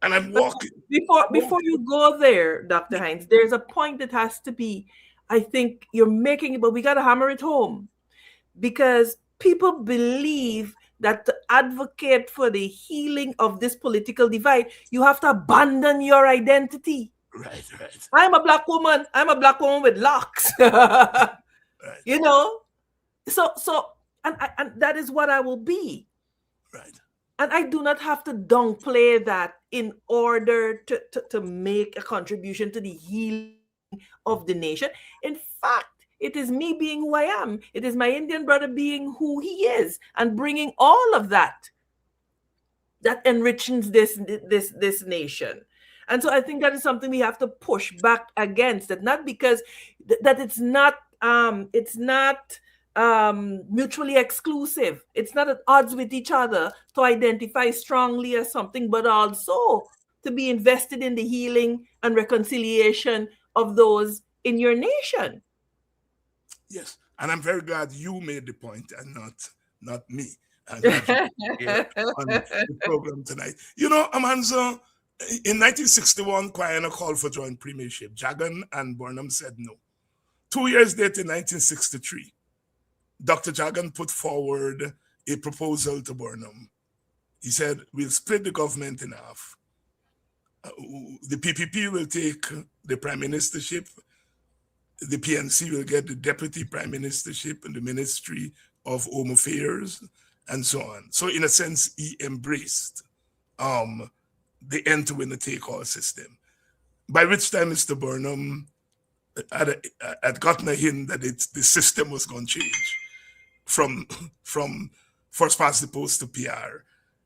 And I'm walking. Before you go there, Dr. Hines, there's a point that has to be, I think you're making it, but we got to hammer it home. Because people believe that to advocate for the healing of this political divide, you have to abandon your identity. Right. I'm a black woman. I'm a black woman with locks. Right. You know? So and that is what I will be. Right. And I do not have to downplay that in order to make a contribution to the healing of the nation. In fact, it is me being who I am. It is my Indian brother being who he is and bringing all of that enriches this nation. And so I think that is something we have to push back against. That not because that it's not mutually exclusive. It's not at odds with each other to identify strongly as something, but also to be invested in the healing and reconciliation of those in your nation. Yes, and I'm very glad you made the point and not me. And here on the program tonight. Amanza, in 1961, Kwayana called for joint premiership. Jagan and Burnham said no. 2 years later, in 1963, Dr. Jagan put forward a proposal to Burnham. He said, we'll split the government in half. The PPP will take the prime ministership. The PNC will get the deputy prime ministership and the Ministry of Home Affairs and so on. So in a sense, he embraced the end to winner take all system. By which time Mr. Burnham had gotten a hint that the system was going to change from first past the post to PR.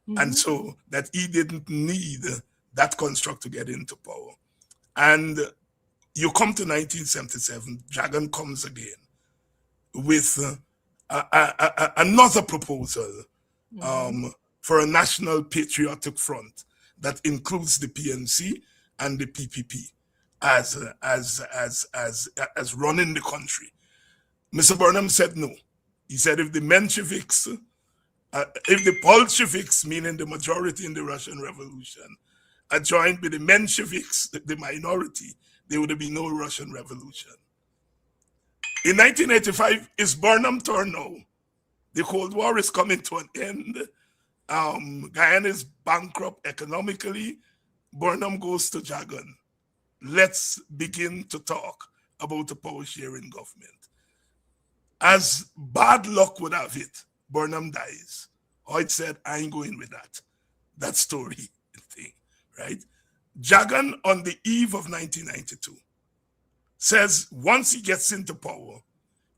Mm-hmm. And so that he didn't need that construct to get into power. And you come to 1977, Jagan comes again with another proposal for a national patriotic front that includes the PNC and the PPP as running the country. Mr. Burnham said no. He said if the Mensheviks, if the Bolsheviks, meaning the majority in the Russian Revolution, are joined with the Mensheviks, the minority, there would be no Russian Revolution. In 1985, is Burnham turn now. The Cold War is coming to an end. Guyana is bankrupt economically. Burnham goes to Jagan. Let's begin to talk about a power sharing government. As bad luck would have it, Burnham dies. Hoyt said, I ain't going with that story thing, right? Jagan, on the eve of 1992, says once he gets into power,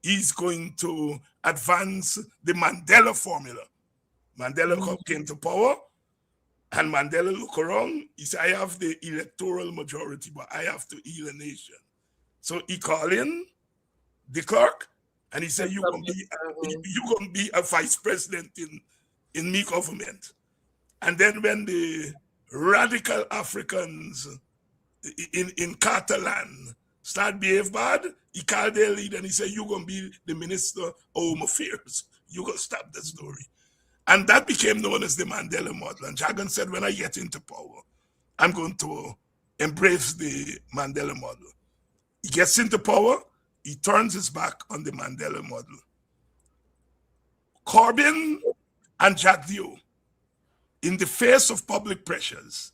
he's going to advance the Mandela formula. Mandela came to power, and Mandela looked around. He said, I have the electoral majority, but I have to heal a nation. So he called in de Klerk, and he said, you're going to be a vice president in me government. And then when the radical Africans in Catalan start behave bad, he called their leader and he said, you're going to be the Minister of Home Affairs. You're going to stop the story. And that became known as the Mandela model. And Jagan said, when I get into power, I'm going to embrace the Mandela model. He gets into power, he turns his back on the Mandela model. Corbyn and Jagdeo, in the face of public pressures,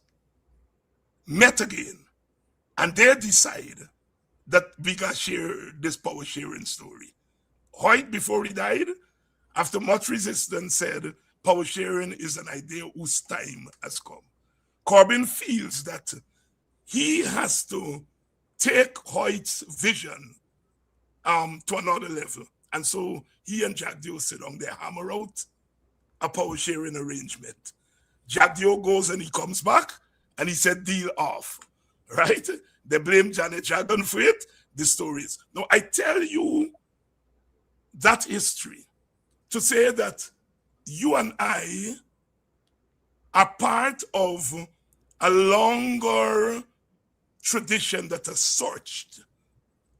met again, and they decide that we got share this power sharing story. Hoyt, before he died, after much resistance, said power sharing is an idea whose time has come. Corbyn feels that he has to take Hoyt's vision to another level. And so he and Jagdeo sit down, they hammer out a power sharing arrangement. Jagdeo goes and he comes back and he said, deal off, right? They blame Janet Jagan for it, the stories. Now, I tell you that history to say that you and I are part of a longer tradition that has searched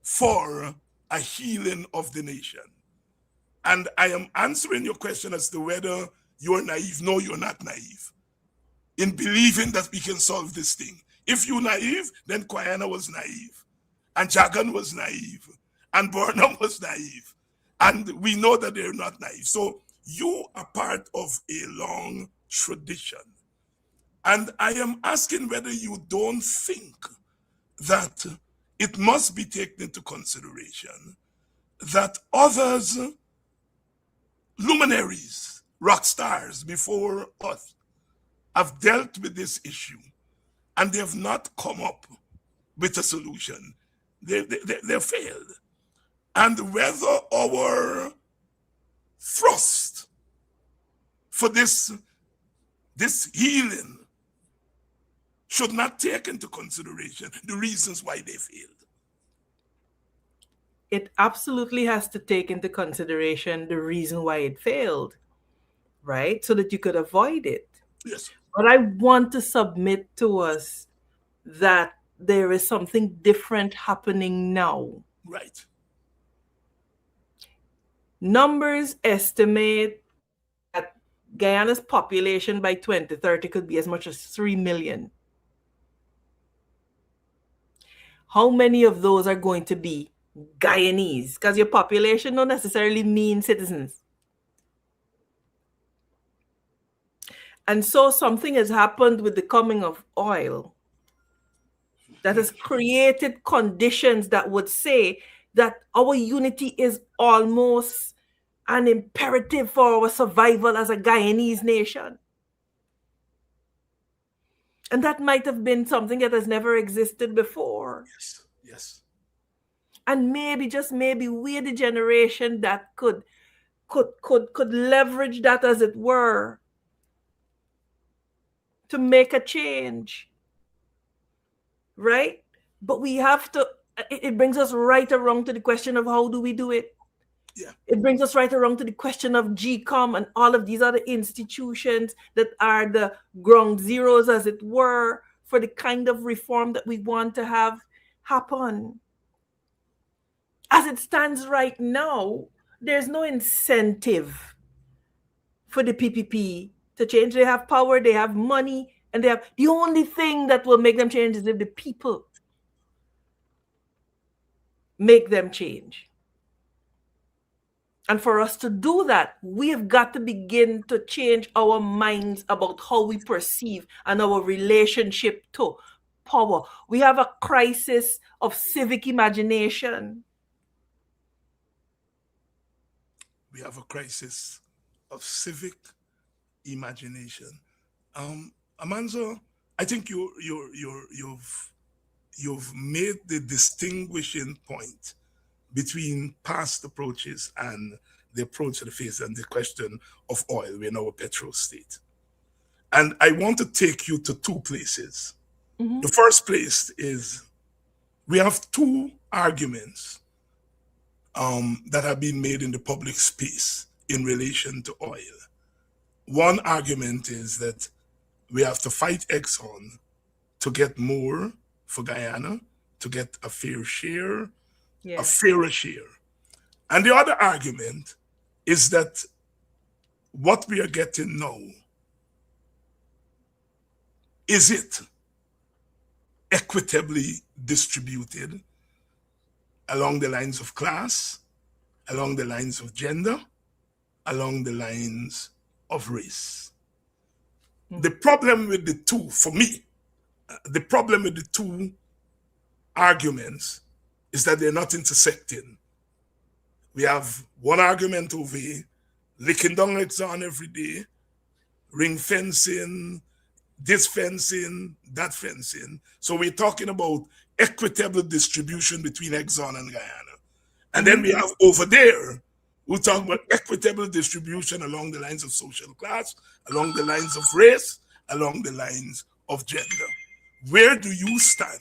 for a healing of the nation. And I am answering your question as to whether you're naive. No, you're not naive in believing that we can solve this thing. If you're naive, then Quayana was naive, and Jagan was naive, and Burnham was naive. And we know that they're not naive. So you are part of a long tradition. And I am asking whether you don't think that it must be taken into consideration that others, luminaries, rock stars before us, have dealt with this issue and they have not come up with a solution. They failed. And whether our thrust for this healing should not take into consideration the reasons why they failed. It absolutely has to take into consideration the reason why it failed, right? So that you could avoid it. Yes. But I want to submit to us that there is something different happening now. Right. Numbers estimate that Guyana's population by 2030 could be as much as 3 million. How many of those are going to be Guyanese? Because your population don't necessarily mean citizens. And so something has happened with the coming of oil that has created conditions that would say that our unity is almost an imperative for our survival as a Guyanese nation. And that might have been something that has never existed before. Yes. Yes. And maybe, just maybe, we're the generation that could leverage that, as it were, to make a change. Right? But we have to, it brings us right around to the question of how do we do it? Yeah. It brings us right around to the question of GCOM and all of these other institutions that are the ground zeros, as it were, for the kind of reform that we want to have happen. As it stands right now, there's no incentive for the PPP to change. They have power, they have money, and they have, the only thing that will make them change is if the people make them change. And for us to do that, we have got to begin to change our minds about how we perceive and our relationship to power. We have a crisis of civic imagination. We have a crisis of civic imagination. Amanza, I think you've made the distinguishing point between past approaches and the approach to the face and the question of oil. We're now a petrol state. And I want to take you to two places. Mm-hmm. The first place is we have two arguments that have been made in the public space in relation to oil. One argument is that we have to fight Exxon to get more for Guyana, to get a fair share, a fairer share. And the other argument is that what we are getting now, is it equitably distributed? along the lines of class, along the lines of gender, along the lines of race. The problem with the two, for me, the problem with the two arguments is that they're not intersecting. We have one argument over here, licking down Exxon every day, ring fencing, this fencing, that fencing. So we're talking about equitable distribution between Exxon and Guyana. And then we have over there, we're talking about equitable distribution along the lines of social class, along the lines of race, along the lines of gender. Where do you stand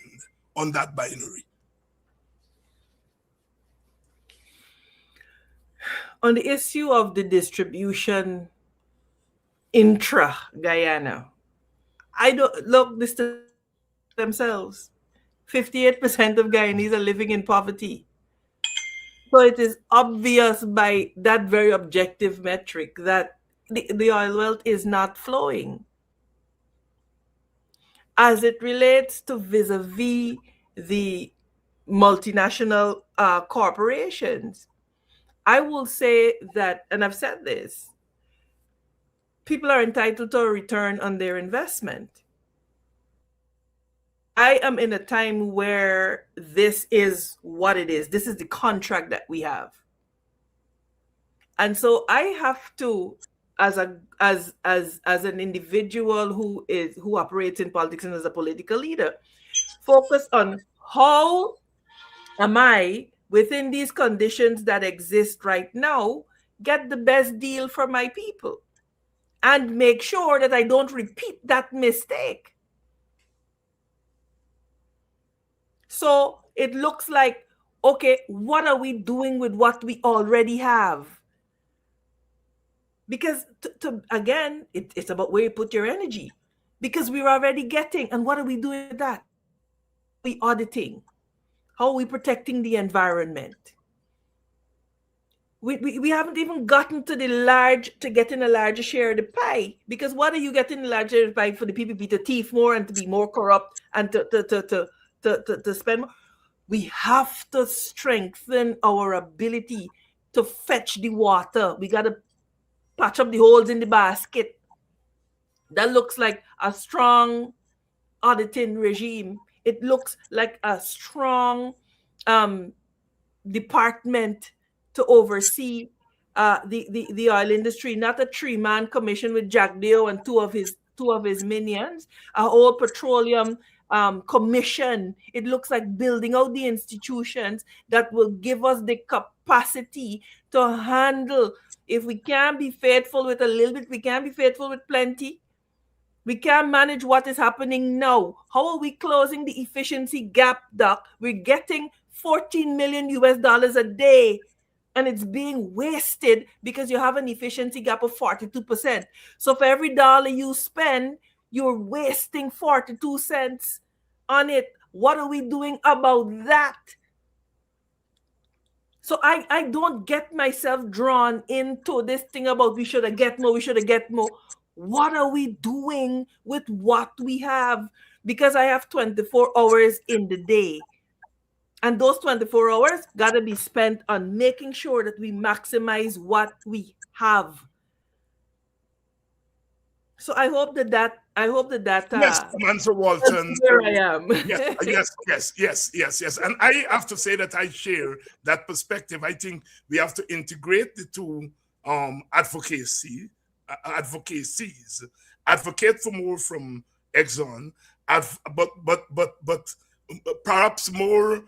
on that binary? On the issue of the distribution intra Guyana, I don't look, the statistics speak for themselves. 58% of Guyanese are living in poverty. So it is obvious by that very objective metric that the oil wealth is not flowing. As it relates to vis-a-vis the multinational corporations, I will say that, and I've said this, people are entitled to a return on their investment. I am in a time where this is what it is. This is the contract that we have. And so I have to, as an individual who operates in politics and as a political leader, focus on how am I, within these conditions that exist right now, get the best deal for my people and make sure that I don't repeat that mistake. So it looks like, okay, what are we doing with what we already have? Because again, it's about where you put your energy. Because we're already getting, and what are we doing with that? How are we auditing? How are we protecting the environment? We haven't even gotten to getting a larger share of the pie. Because what are you getting a larger share of the pie for the PPP to thief more and to be more corrupt and to spend more? We have to strengthen our ability to fetch the water. We got to patch up the holes in the basket. That looks like a strong auditing regime. It looks like a strong department to oversee the oil industry, not a 3-man commission with Jack Deo and two of his minions, a whole petroleum commission. It looks like building out the institutions that will give us the capacity to handle. If we can't be faithful with a little bit, we can't be faithful with plenty. We can't manage what is happening now. How are we closing the efficiency gap, Doc? We're getting $14 million a day, and it's being wasted because you have an efficiency gap of 42%. So for every dollar you spend, you're wasting 42 cents on it. What are we doing about that? So I don't get myself drawn into this thing about we should have get more. What are we doing with what we have? Because I have 24 hours in the day. And those 24 hours got to be spent on making sure that we maximize what we have. So I hope that Yes, Amanza Walton. Where I am. Yes. And I have to say that I share that perspective. I think we have to integrate the two advocacies, advocate for more from Exxon, but perhaps more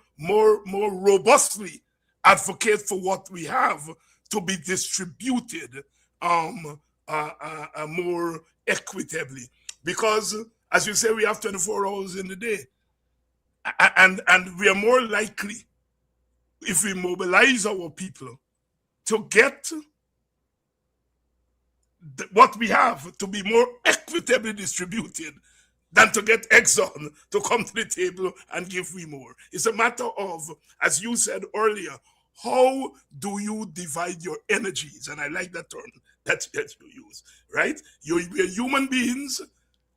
robustly advocate for what we have to be distributed more equitably. Because, as you say, we have 24 hours in the day. And we are more likely, if we mobilize our people, to get what we have to be more equitably distributed than to get Exxon to come to the table and give we more. It's a matter of, as you said earlier, how do you divide your energies? And I like that term that you use, right? We're human beings,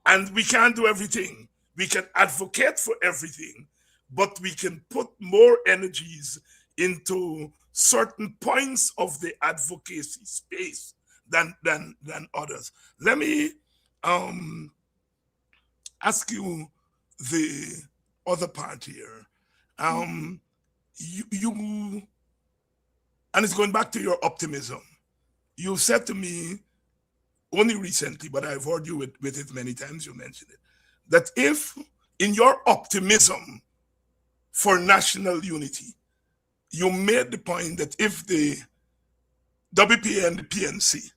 and we can't do everything. We can advocate for everything, but we can put more energies into certain points of the advocacy space than others. Let me ask you the other part here. You and it's going back to your optimism. You said to me only recently, but I've heard you with it many times, you mentioned it, that if in your optimism for national unity, you made the point that if the WPA and the PNC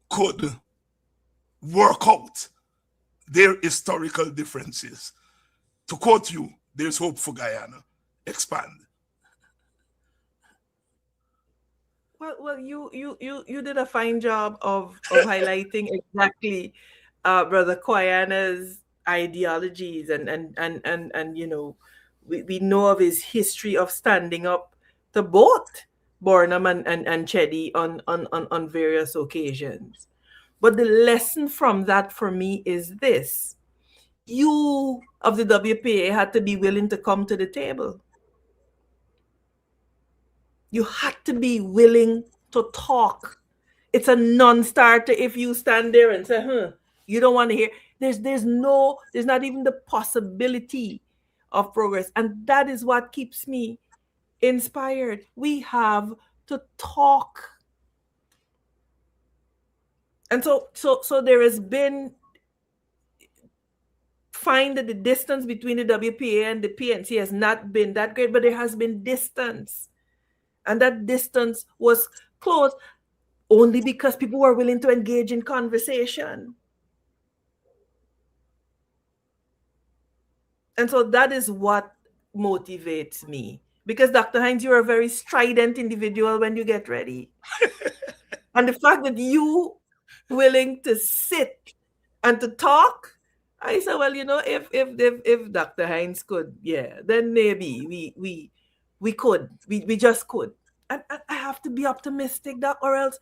could work out their historical differences, to quote you, there's hope for Guyana. Expand. Well, you did a fine job of highlighting exactly Brother Koyana's ideologies and we know of his history of standing up to both Bornham and Chedi on various occasions. But the lesson from that for me is this: you of the WPA had to be willing to come to the table. You had to be willing to talk. It's a non-starter if you stand there and say, you don't want to hear. There's not even the possibility of progress. And that is what keeps me inspired. We have to talk. And so there has been, find that the distance between the WPA and the PNC has not been that great, but there has been distance. And that distance was close only because people were willing to engage in conversation. And so that is what motivates me. Because Dr. Hines, you're a very strident individual when you get ready. And the fact that you willing to sit and to talk, I said, well, if Dr. Hines could, then maybe we could. We just could. And I have to be optimistic, Doc, or else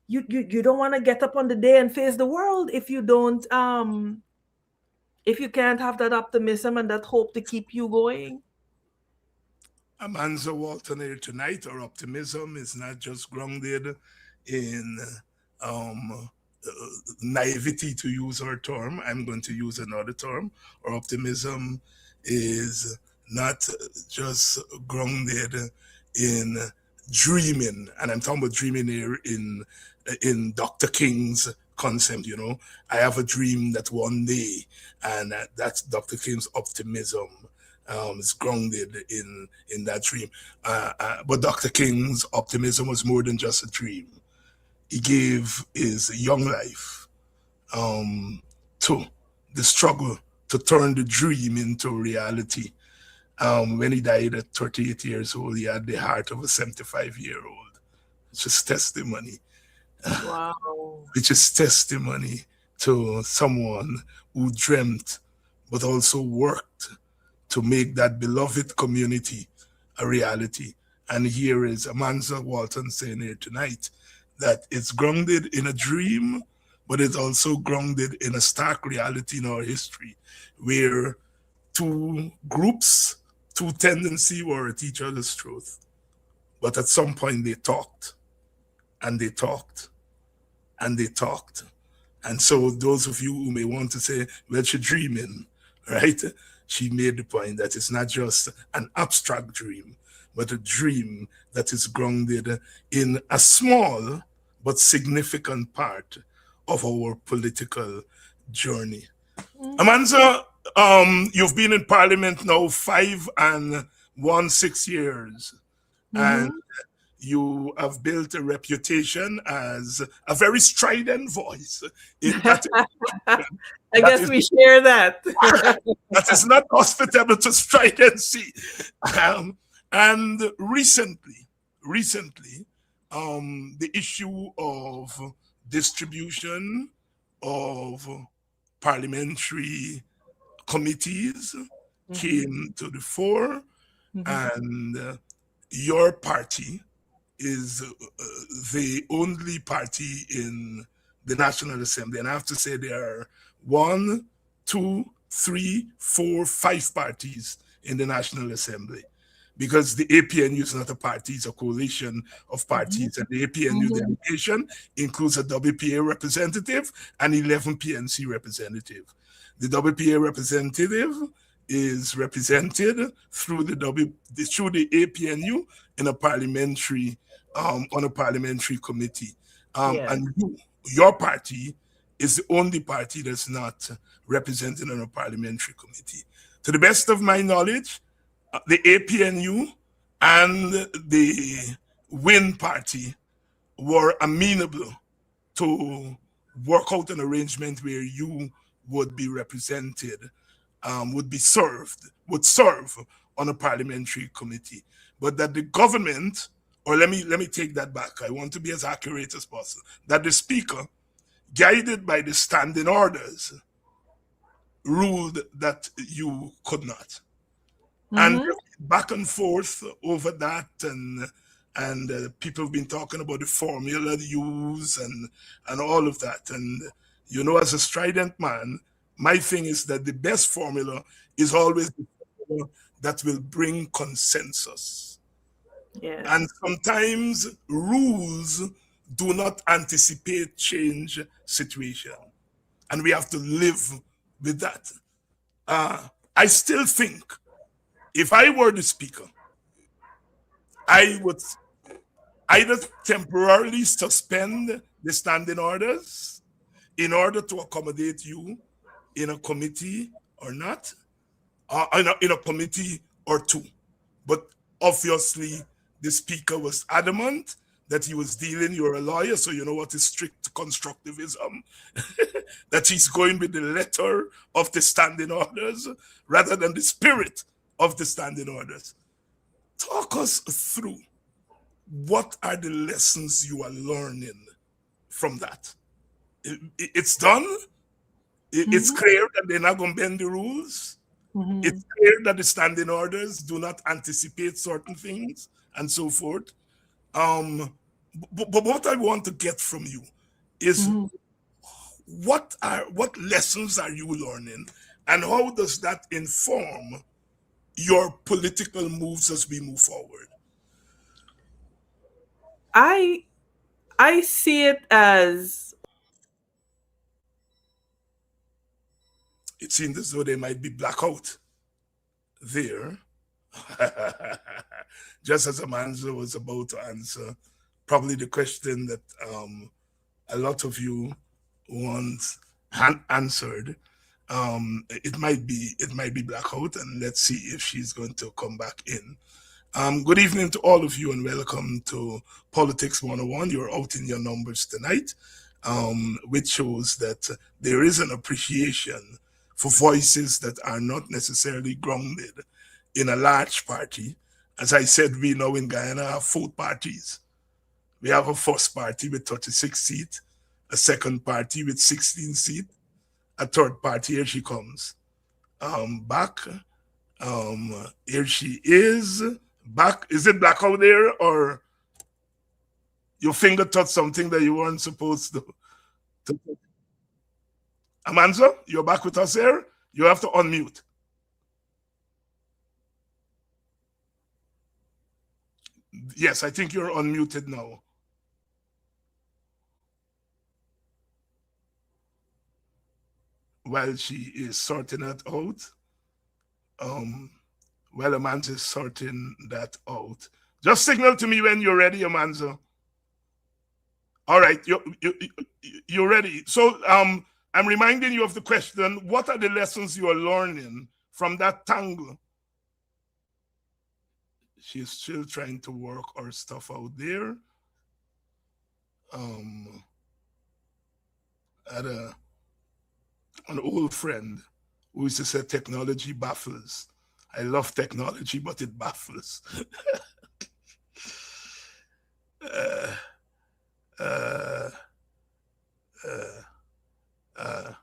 you don't want to get up on the day and face the world if you don't if you can't have that optimism and that hope to keep you going. Amanza Walton here tonight. Our optimism is not just grounded in naivety, to use our term. I'm going to use another term. Our optimism is not just grounded in dreaming, and I'm talking about dreaming here in Dr. King's concept. I have a dream that one day, and that's Dr. King's optimism. Is grounded in that dream. But Dr. King's optimism was more than just a dream. He gave his young life to the struggle to turn the dream into reality. When he died at 38 years old, he had the heart of a 75-year-old. It's just testimony. Wow. Which is testimony to someone who dreamt but also worked to make that beloved community a reality. And here is Amanza Walton saying here tonight that it's grounded in a dream, but it's also grounded in a stark reality in our history, where two groups, two tendencies were at each other's throat. But at some point they talked, and they talked, and they talked. And so those of you who may want to say, well, she's dreaming, right? She made the point that it's not just an abstract dream, but a dream that is grounded in a small but significant part of our political journey. Amanza, you've been in Parliament now 5 and 6 years, and you have built a reputation as a very strident voice. I guess we share that. That is not hospitable to stridency. And recently, the issue of distribution of parliamentary committees came to the fore, and your party is the only party in the National Assembly. And I have to say there are 1, 2, 3, 4, 5 parties in the National Assembly, because the APNU is not a party, it's a coalition of Mhm. parties. And the APNU Mhm. delegation includes a WPA representative and 11 PNC representative. The WPA representative is represented through through the APNU in a parliamentary on a parliamentary committee. Yes. And your party is the only party that's not represented on a parliamentary committee. To the best of my knowledge, the APNU and the Win Party were amenable to work out an arrangement where you would be represented, would serve on a parliamentary committee, but that the government, or let me take that back. I want to be as accurate as possible. That the speaker, guided by the standing orders, ruled that you could not. And Mhm. back and forth over that, and people have been talking about the formula they use and all of that. And as a strident man, my thing is that the best formula is always the formula that will bring consensus. Yes. And sometimes rules do not anticipate change situation, and we have to live with that. I still think if I were the speaker, I would either temporarily suspend the standing orders in order to accommodate you in a committee or not, or in a committee or two. But obviously, the speaker was adamant that he was dealing, you're a lawyer, so you know what is strict constructivism, that he's going with the letter of the standing orders rather than the spirit of the standing orders. Talk us through, what are the lessons you are learning from that? It's done. It's Mhm. clear that they're not going to bend the rules. It's Mhm. clear that the standing orders do not anticipate certain things and so forth. Um, but what I want to get from you is, Mhm. what lessons are you learning, and how does that inform your political moves as we move forward? I I see it as It seems as though there might be blackout there. Just as Amanza was about to answer, probably the question that a lot of you want answered. It might be blackout, and let's see if she's going to come back in. Good evening to all of you, and welcome to Politics 101. You're out in your numbers tonight, which shows that there is an appreciation for voices that are not necessarily grounded in a large party. As I said, we know in Guyana have 4 parties. We have a first party with 36 seats, a second party with 16 seats, a third party. Here she comes. Back. Here she is. Back. Is it black out there, or your finger touched something that you weren't supposed to? Amanza, you're back with us here. You have to unmute. Yes, I think you're unmuted now. While she is sorting that out, um, while Amanza is sorting that out, just signal to me when you're ready, Amanza. All right, you're ready. So I'm reminding you of the question: what are the lessons you are learning from that tangle? She's still trying to work our stuff out there. Um, had an old friend who used to say technology baffles. I love technology, but it baffles. uh, uh, uh, uh,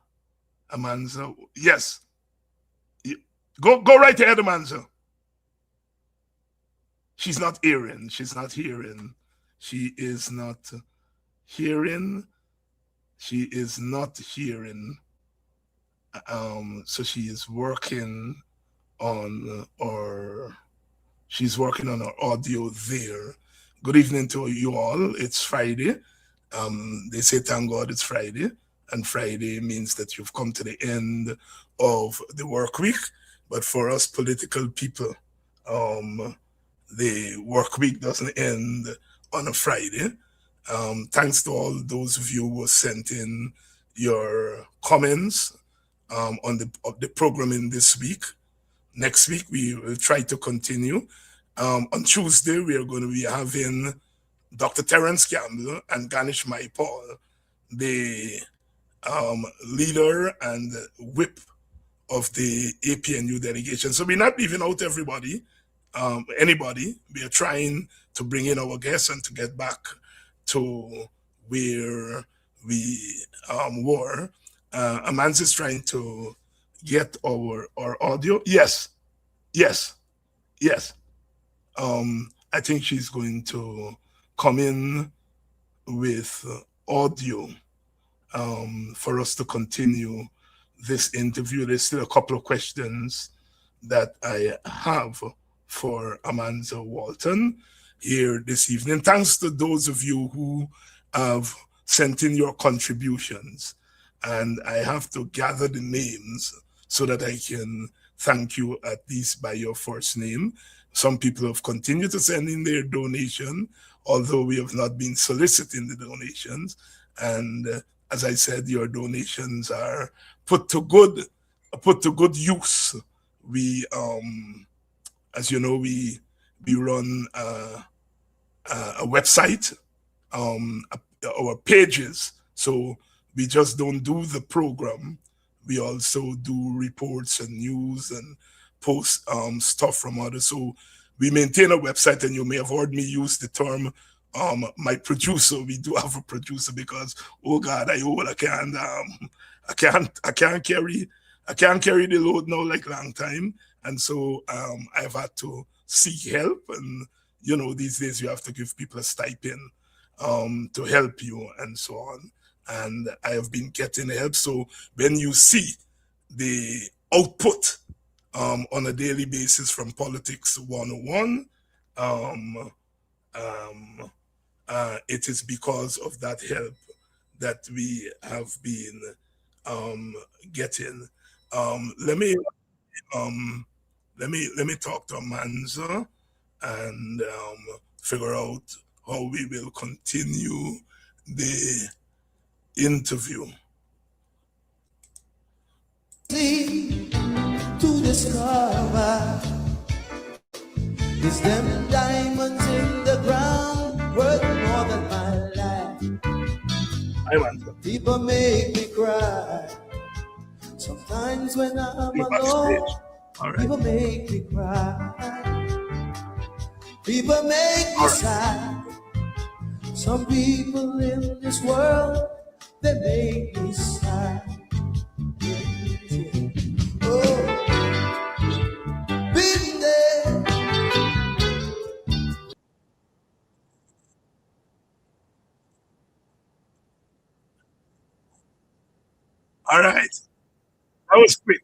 Amanza, yes, go right ahead, Amanza. She's not hearing. She's not hearing. She is not hearing. She is not hearing. So she is working on our she's working on our audio there. Good evening to you all. It's Friday. They say thank God it's Friday, and Friday means that you've come to the end of the work week. But for us political people, um, the work week doesn't end on a Friday. Thanks to all those of you who sent in your comments on the programming this week. Next week, we will try to continue. On Tuesday, we are going to be having Dr. Terence Campbell and Ganesh Maipal, the leader and whip of the APNU delegation. So we're not leaving out anybody. We are trying to bring in our guests and to get back to where we were. Amanza is trying to get our audio. Yes, yes, yes. I think she's going to come in with audio for us to continue this interview. There's still a couple of questions that I have for Amanza Walton here this evening. Thanks to those of you who have sent in your contributions. And I have to gather the names so that I can thank you at least by your first name. Some people have continued to send in their donation, although we have not been soliciting the donations. And as I said, your donations are put to good use. We, as you know, we run a website, our pages. So we just don't do the program. We also do reports and news and post stuff from others. So we maintain a website, and you may have heard me use the term my producer. We do have a producer because, oh God, I can't carry the load now like long time. And so I've had to seek help, and these days you have to give people a stipend to help you and so on. And I have been getting help. So when you see the output on a daily basis from Politics 101, it is because of that help that we have been getting. Let me talk to Amanza and figure out how we will continue the interview. See, to discover is them diamonds in the ground worth more than my life. Hi, Amanza. People make me cry. Sometimes when I'm You're alone, backstage. All right. people make me cry. People make me All right. sad. Some people in this world, they make me sad. Oh, been there. All right. That was quick.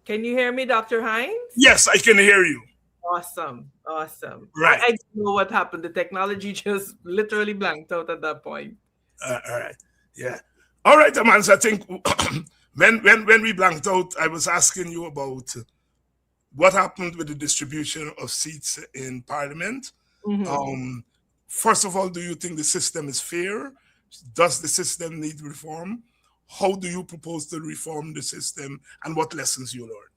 Can you hear me, Dr. Hines? Yes, I can hear you. Awesome. Right. I don't know what happened. The technology just literally blanked out at that point. All right. Yeah. All right, Amanza. I think when we blanked out, I was asking you about what happened with the distribution of seats in Parliament. First of all, do you think the system is fair? Does the system need reform? How do you propose to reform the system, and what lessons you learned?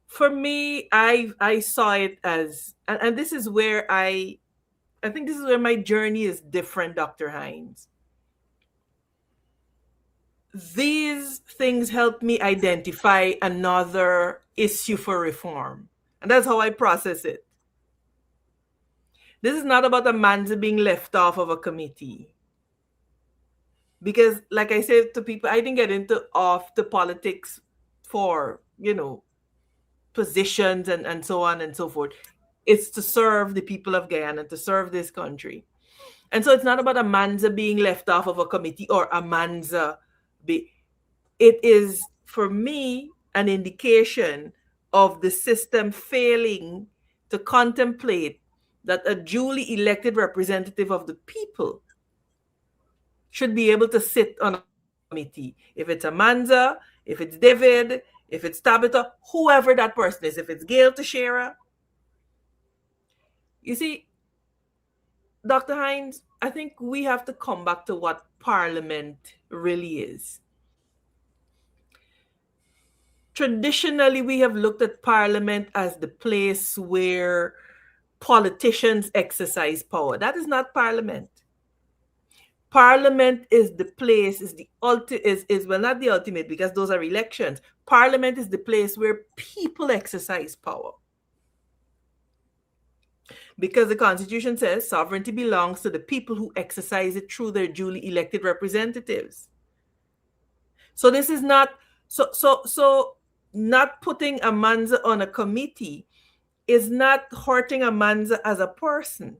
For me, I saw it as, and this is where I think this is where my journey is different, Dr. Hines. These things help me identify another issue for reform. And that's how I process it. This is not about Amanza being left off of a committee. Because, like I said to people, I didn't get into politics for, positions and so on and so forth. It's to serve the people of Guyana, to serve this country. And so it's not about Amanza being left off of a committee or Amanza Be- It is, for me, an indication of the system failing to contemplate that a duly elected representative of the people should be able to sit on a committee. If it's Amanza, if it's David, if it's Tabitha, whoever that person is, if it's Gail Teixeira. You see, Dr. Hines, I think we have to come back to what Parliament really is. Traditionally, we have looked at Parliament as the place where politicians exercise power. That is not Parliament. Parliament is the place, is the is well, not the ultimate, because those are elections. Parliament is the place where people exercise power. Because the Constitution says sovereignty belongs to the people who exercise it through their duly elected representatives. So this is not so not putting Amanza on a committee is not hurting Amanza as a person.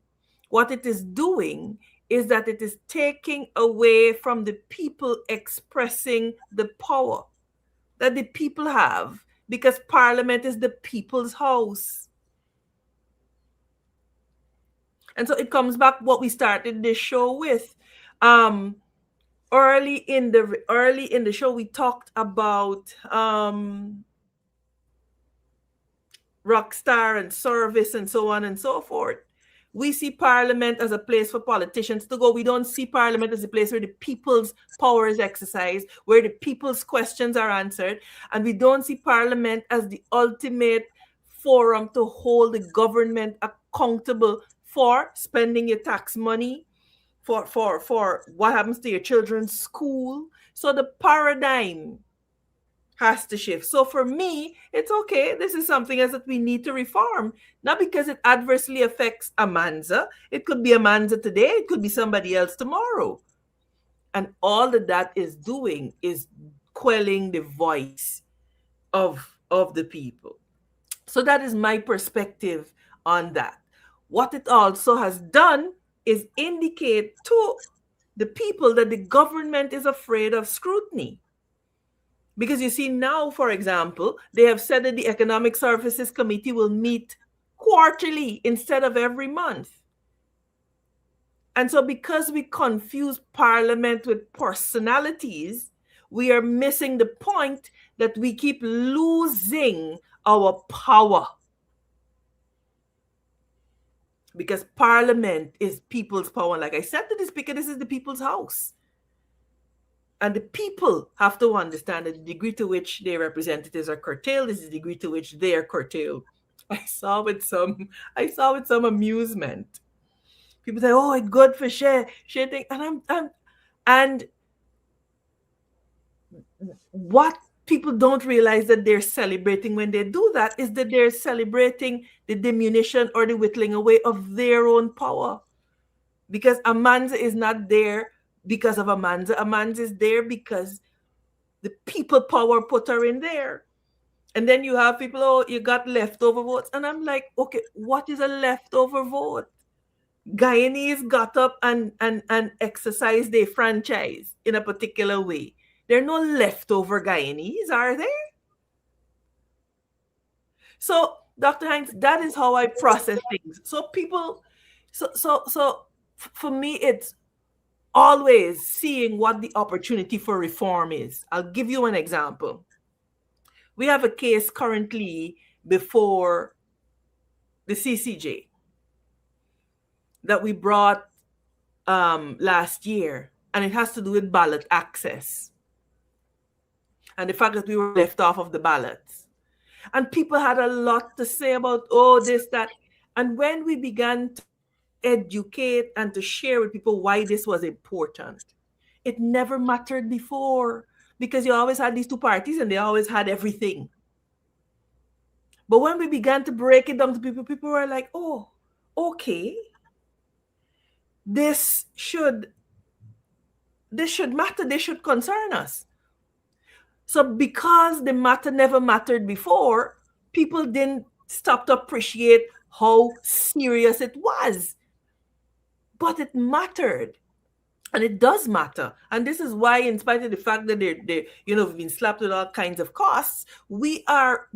What it is doing is that it is taking away from the people expressing the power that the people have, because Parliament is the people's house. And so it comes back what we started this show with. Early in the show, we talked about Rockstar and service and so on and so forth. We see Parliament as a place for politicians to go. We don't see Parliament as a place where the people's power is exercised, where the people's questions are answered. And we don't see Parliament as the ultimate forum to hold the government accountable for spending your tax money, for what happens to your children's school. So the paradigm has to shift. So for me, it's okay. This is something else that we need to reform, not because it adversely affects Amanza. It could be Amanza today. It could be somebody else tomorrow. And all that is doing is quelling the voice of the people. So that is my perspective on that. What it also has done is indicate to the people that the government is afraid of scrutiny. Because you see now, for example, they have said that the Economic Services Committee will meet quarterly instead of every month. And so because we confuse Parliament with personalities, we are missing the point that we keep losing our power. Because Parliament is people's power. And like I said to the speaker, this is the people's house. And the people have to understand that the degree to which their representatives are curtailed is the degree to which they are curtailed. I saw with some amusement. People say, "Oh, it's good for share thing," and what people don't realize that they're celebrating when they do that is that they're celebrating the diminution or the whittling away of their own power. Because Amanza is not there because of Amanza. Amanza is there because the people power put her in there. And then you have people, oh, you got leftover votes. And I'm like, okay, what is a leftover vote? Guyanese got up and exercised their franchise in a particular way. There are no leftover Guyanese, are there? So, Dr. Hines, that is how I process things. So people, so for me, it's always seeing what the opportunity for reform is. I'll give you an example. We have a case currently before the CCJ that we brought last year, and it has to do with ballot access and the fact that we were left off of the ballots. And people had a lot to say about, oh, this, that. And when we began to educate and to share with people why this was important, it never mattered before, because you always had these two parties and they always had everything. But when we began to break it down to people, people were like, oh, okay, this should matter, this should concern us. So because the matter never mattered before, people didn't stop to appreciate how serious it was. But it mattered. And it does matter. And this is why, in spite of the fact that they we've been slapped with all kinds of costs, we are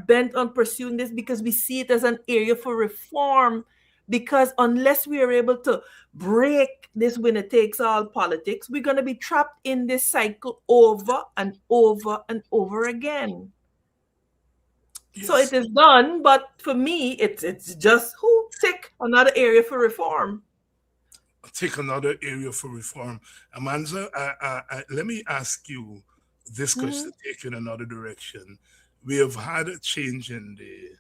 bent on pursuing this because we see it as an area for reform. Because unless we are able to break this winner takes all politics, we're going to be trapped in this cycle over and over and over again. So it Yes. is done, but for me, it's just who tick another area for reform. Take another area for reform. Amanza, let me ask you this question, Mhm. take in another direction. We have had a change in the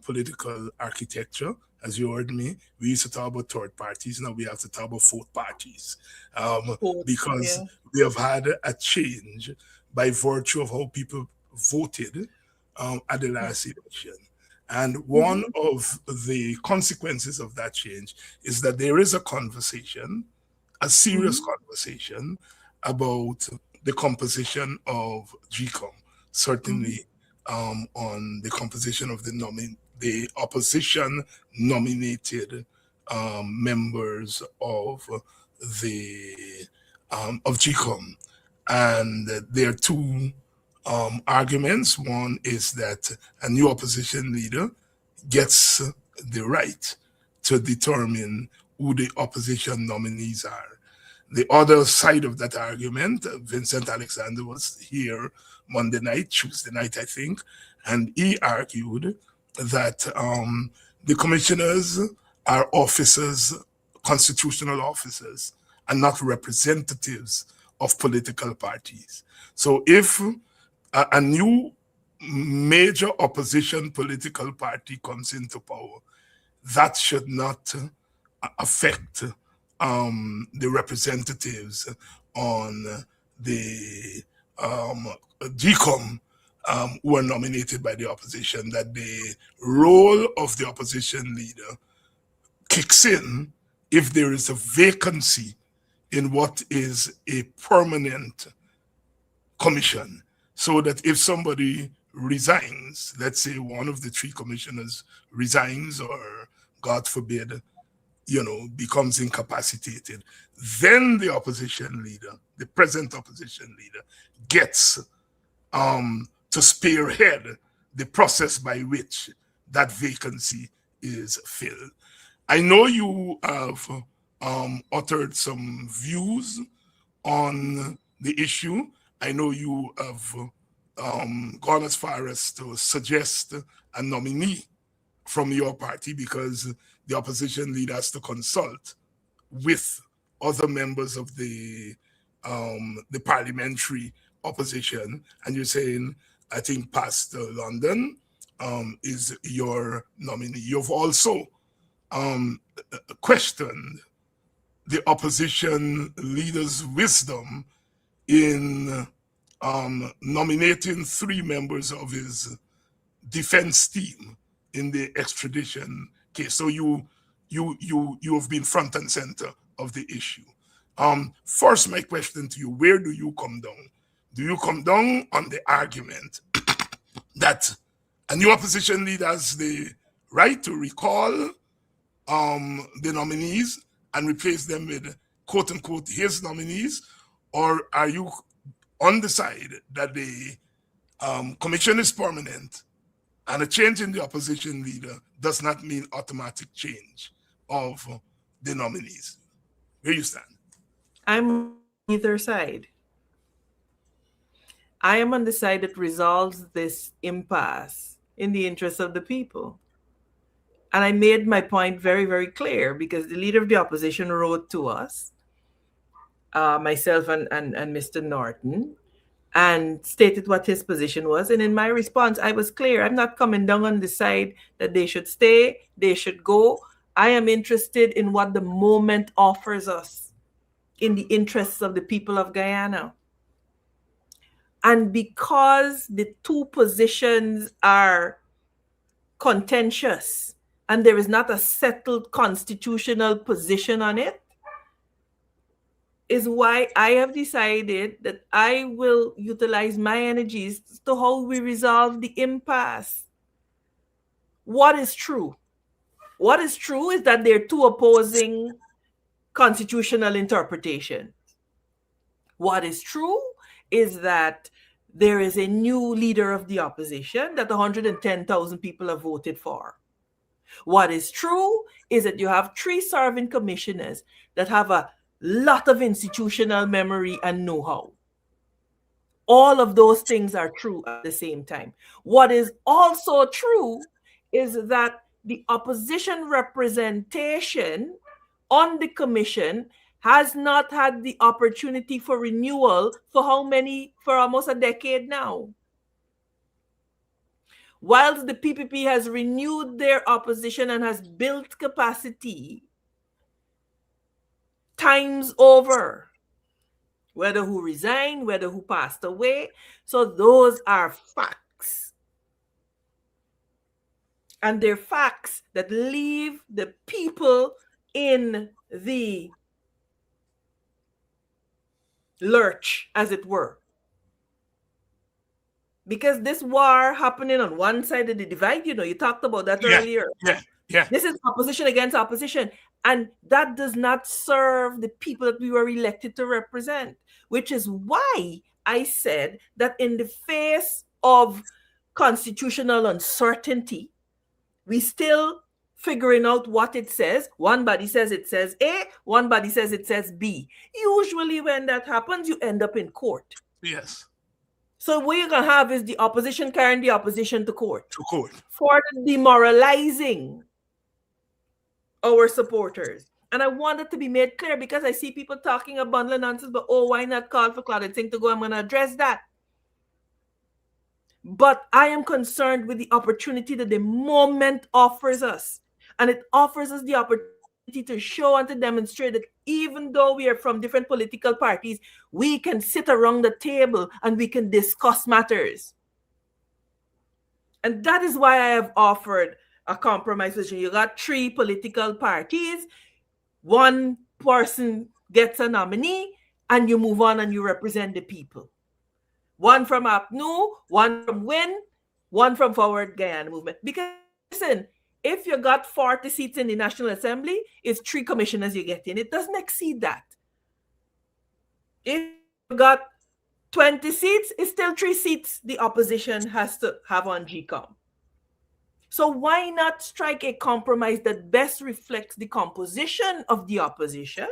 political architecture, as you heard me. We used to talk about third parties, now we have to talk about fourth parties, Both, because yeah. we have had a change by virtue of how people voted at the last election. And one Mhm. of the consequences of that change is that there is a conversation, a serious Mhm. conversation about the composition of GCOM, Mhm. certainly on the composition of the opposition nominated members the of GCOM. And there are two arguments. One is that a new opposition leader gets the right to determine who the opposition nominees are. The other side of that argument, Vincent Alexander was here Monday night, Tuesday night, I think, and he argued that the commissioners are officers, constitutional officers, and not representatives of political parties. So if a new major opposition political party comes into power, that should not affect the representatives on the DCOM who are nominated by the opposition, that the role of the opposition leader kicks in if there is a vacancy in what is a permanent commission, so that if somebody resigns, let's say one of the three commissioners resigns or, God forbid, becomes incapacitated, then the opposition leader, the present opposition leader, gets to spearhead the process by which that vacancy is filled. I know you have uttered some views on the issue. I know you have gone as far as to suggest a nominee from your party because the opposition leader has to consult with other members of the parliamentary opposition, and you're saying, I think Pastor London is your nominee. You've also um, questioned the opposition leader's wisdom in nominating three members of his defense team in the extradition case. So you have been front and center of the issue. First, my question to you: where do you come down? Do you come down on the argument that a new opposition leader has the right to recall the nominees and replace them with quote unquote his nominees, or are you on the side that the commission is permanent and a change in the opposition leader does not mean automatic change of the nominees? Where you stand? I'm on neither side. I am on the side that resolves this impasse in the interest of the people. And I made my point very, very clear because the leader of the opposition wrote to us, myself and Mr. Norton, and stated what his position was. And in my response, I was clear. I'm not coming down on the side that they should stay, they should go. I am interested in what the moment offers us in the interests of the people of Guyana. And because the two positions are contentious and there is not a settled constitutional position on it, is why I have decided that I will utilize my energies to how we resolve the impasse. What is true? What is true is that there are two opposing constitutional interpretation. What is true is that there is a new leader of the opposition that 110,000 people have voted for. What is true is that you have 3 serving commissioners that have a lot of institutional memory and know-how. All of those things are true at the same time. What is also true is that the opposition representation on the commission has not had the opportunity for renewal for how many? For almost a decade now. Whilst the PPP has renewed their opposition and has built capacity times over, whether who resigned, whether who passed away. So those are facts. And they're facts that leave the people in the lurch, as it were. Because this war happening on one side of the divide, you talked about that earlier. Yeah. This is opposition against opposition. And that does not serve the people that we were elected to represent, which is why I said that in the face of constitutional uncertainty, we still figuring out what it says. One body says it says A, one body says it says B. Usually when that happens, you end up in court. Yes. So what you're going to have is the opposition carrying the opposition to court. To court. For demoralizing our supporters. And I want it to be made clear because I see people talking a bundle of nonsense, but why not call for Claudette Singh to go? I'm going to address that. But I am concerned with the opportunity that the moment offers us. And it offers us the opportunity to show and to demonstrate that even though we are from different political parties, we can sit around the table and we can discuss matters. And that is why I have offered a compromise vision. You got 3 political parties, one person gets a nominee, and you move on and you represent the people. One from APNU, one from WIN, one from Forward Guyana Movement. Because listen, if you got 40 seats in the National Assembly, it's 3 commissioners you get in. It doesn't exceed that. If you got 20 seats, it's still 3 seats the opposition has to have on GCOM. So why not strike a compromise that best reflects the composition of the opposition,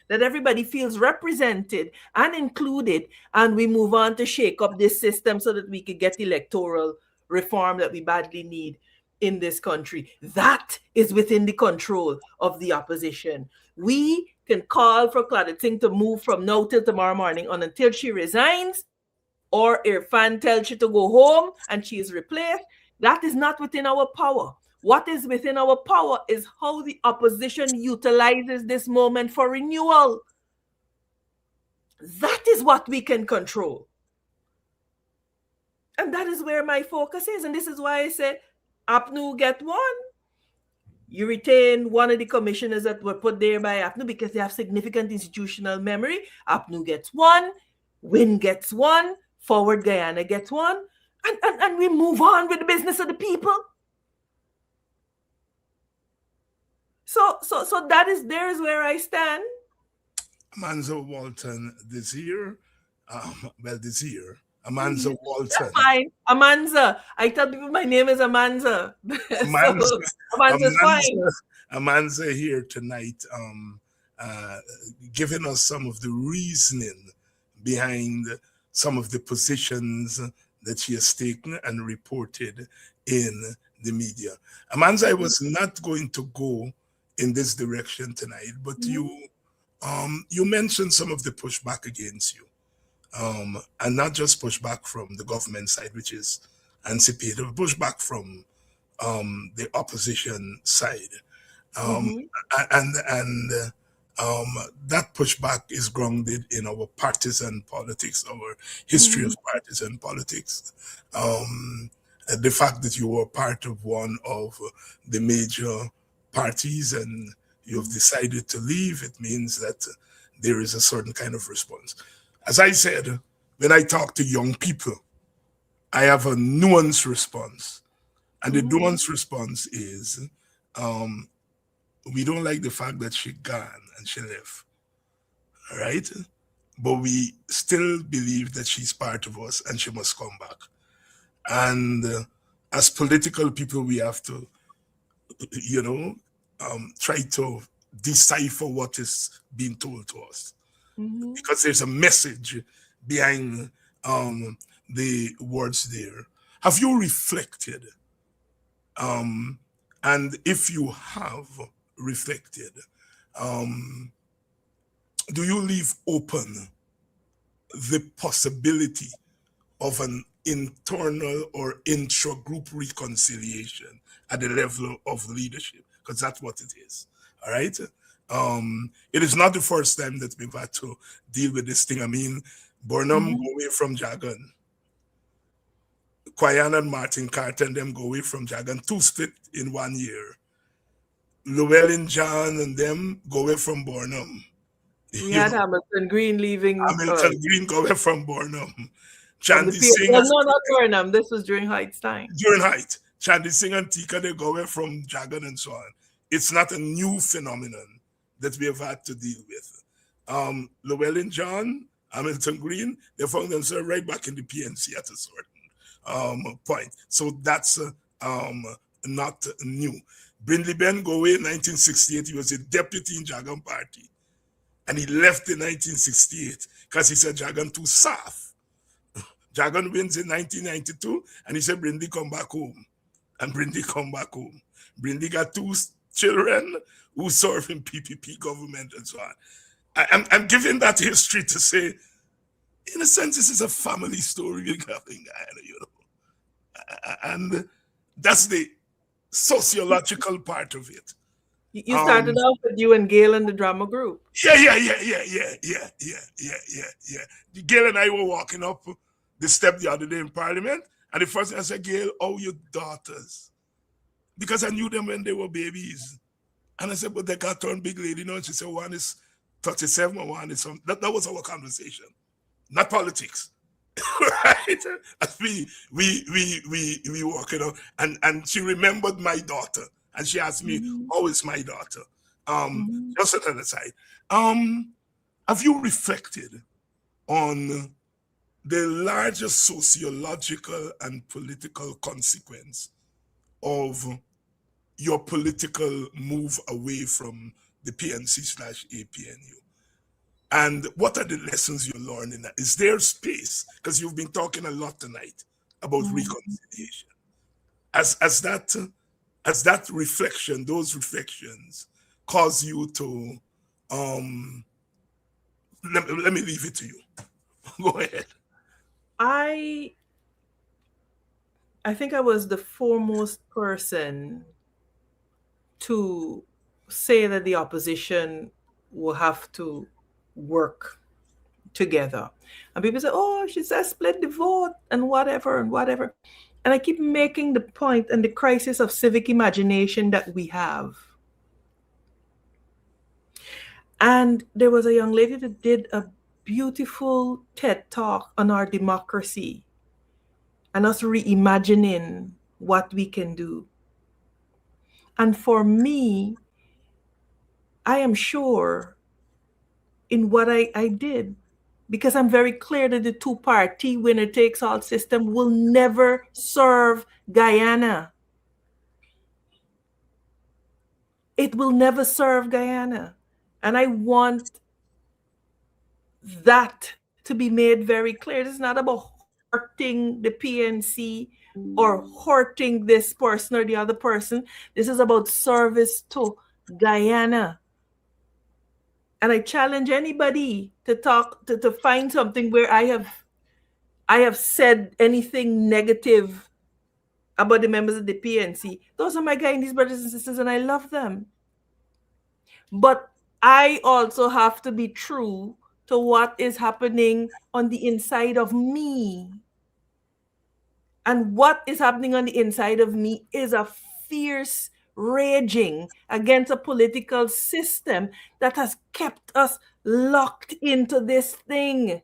that everybody feels represented and included, and we move on to shake up this system so that we could get electoral reform that we badly need in this country. That is within the control of the opposition. We can call for Claudette Singh to move from now till tomorrow morning on until she resigns, or Irfan tells she to go home and she is replaced. That is not within our power. What is within our power is how the opposition utilizes this moment for renewal. That is what we can control. And that is where my focus is. And this is why I said, APNU get 1. You retain one of the commissioners that were put there by APNU because they have significant institutional memory. APNU gets 1. WIN gets 1. Forward Guyana gets 1. And we move on with the business of the people. So there is where I stand. Amanza Walton Desir. Desir. Amanza Walton. That's fine. Amanza. I tell people my name is Amanza. Amanza. Amanza's fine. Amanza here tonight, giving us some of the reasoning behind some of the positions that she has taken and reported in the media. Amanza, I was not going to go in this direction tonight, but you mentioned some of the pushback against you, and not just pushback from the government side, which is anticipated, but pushback from the opposition side, and that pushback is grounded in our partisan politics, our history of partisan politics. The fact that you were part of one of the major parties and you have decided to leave, it means that there is a certain kind of response. As I said, when I talk to young people, I have a nuanced response. And the nuanced response is We don't like the fact that she gone and she left, all right? But we still believe that she's part of us and she must come back. And as political people, we have to, you know, try to decipher what is being told to us, because there's a message behind the words there. Have you reflected? And if you have reflected, do you leave open the possibility of an internal or intra-group reconciliation at the level of leadership? Because that's what it is. All right. It is not the first time that we've had to deal with this thing. I mean, Burnham go away from Jagan. Quayan and Martin Carter and them go away from Jagan. Two split in 1 year. Llewellyn John and them go away from Burnham. We had Hamilton Green leaving. Hamilton Green go away from Burnham. From Chandy the Singh. no, not Burnham. This was during Heights time. During Height. Chandy Singh and Tika, they go away from Jagan and so on. It's not a new phenomenon that we have had to deal with. Llewellyn John, Hamilton Green, they found themselves right back in the PNC at a certain point. So that's not new. Brindley Ben go away in 1968. He was a deputy in Jagan Party. And he left in 1968 because he said Jagan too soft. Jagan wins in 1992 and he said Brindley come back home. And Brindley come back home. Brindley got two children who serve in PPP government and so on. I'm giving that history to say, in a sense, this is a family story regarding Guyana, you know. And that's the sociological part of it. You started off with you and Gail in the drama group. Yeah. Gail and I were walking up the step the other day in Parliament, and the first thing I said, Gail, how your daughters? Because I knew them when they were babies. And I said, but they got turned big lady now. And she said, one is 37 and one is something. That was our conversation, not politics. Right? As we walk, you know, and she remembered my daughter. And she asked me, how is my daughter? Just at an aside. Have you reflected on the larger sociological and political consequence of your political move away from the PNC/APNU? And what are the lessons you're learning? Is there space? Because you've been talking a lot tonight about reconciliation. As that reflection, those reflections cause you to, let me leave it to you. Go ahead. I think I was the foremost person to say that the opposition will have to work together. And people say, oh, she says split the vote and whatever and whatever. And I keep making the point and the crisis of civic imagination that we have. And there was a young lady that did a beautiful TED talk on our democracy and us reimagining what we can do. And for me, I am sure in what I did, because I'm very clear that the two-party winner-takes-all system will never serve Guyana. It will never serve Guyana. And I want that to be made very clear. This is not about hurting the PNC or hurting this person or the other person. This is about service to Guyana. And I challenge anybody to talk, to find something where I have said anything negative about the members of the PNC. Those are my Guyanese brothers and sisters, and I love them. But I also have to be true to what is happening on the inside of me. And what is happening on the inside of me is a fierce raging against a political system that has kept us locked into this thing.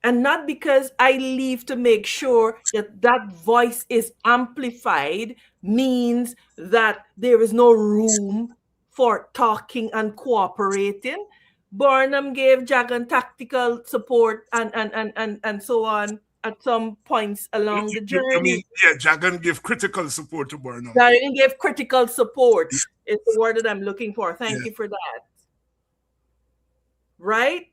And not because I leave to make sure that that voice is amplified means that there is no room for talking and cooperating. Burnham gave Jagan tactical support and so on at some points along the You mean, journey. yeah, Jagan give critical support to Burnham. Jagan gave critical support is the word that I'm looking for. Thank Yeah. you for that. Right?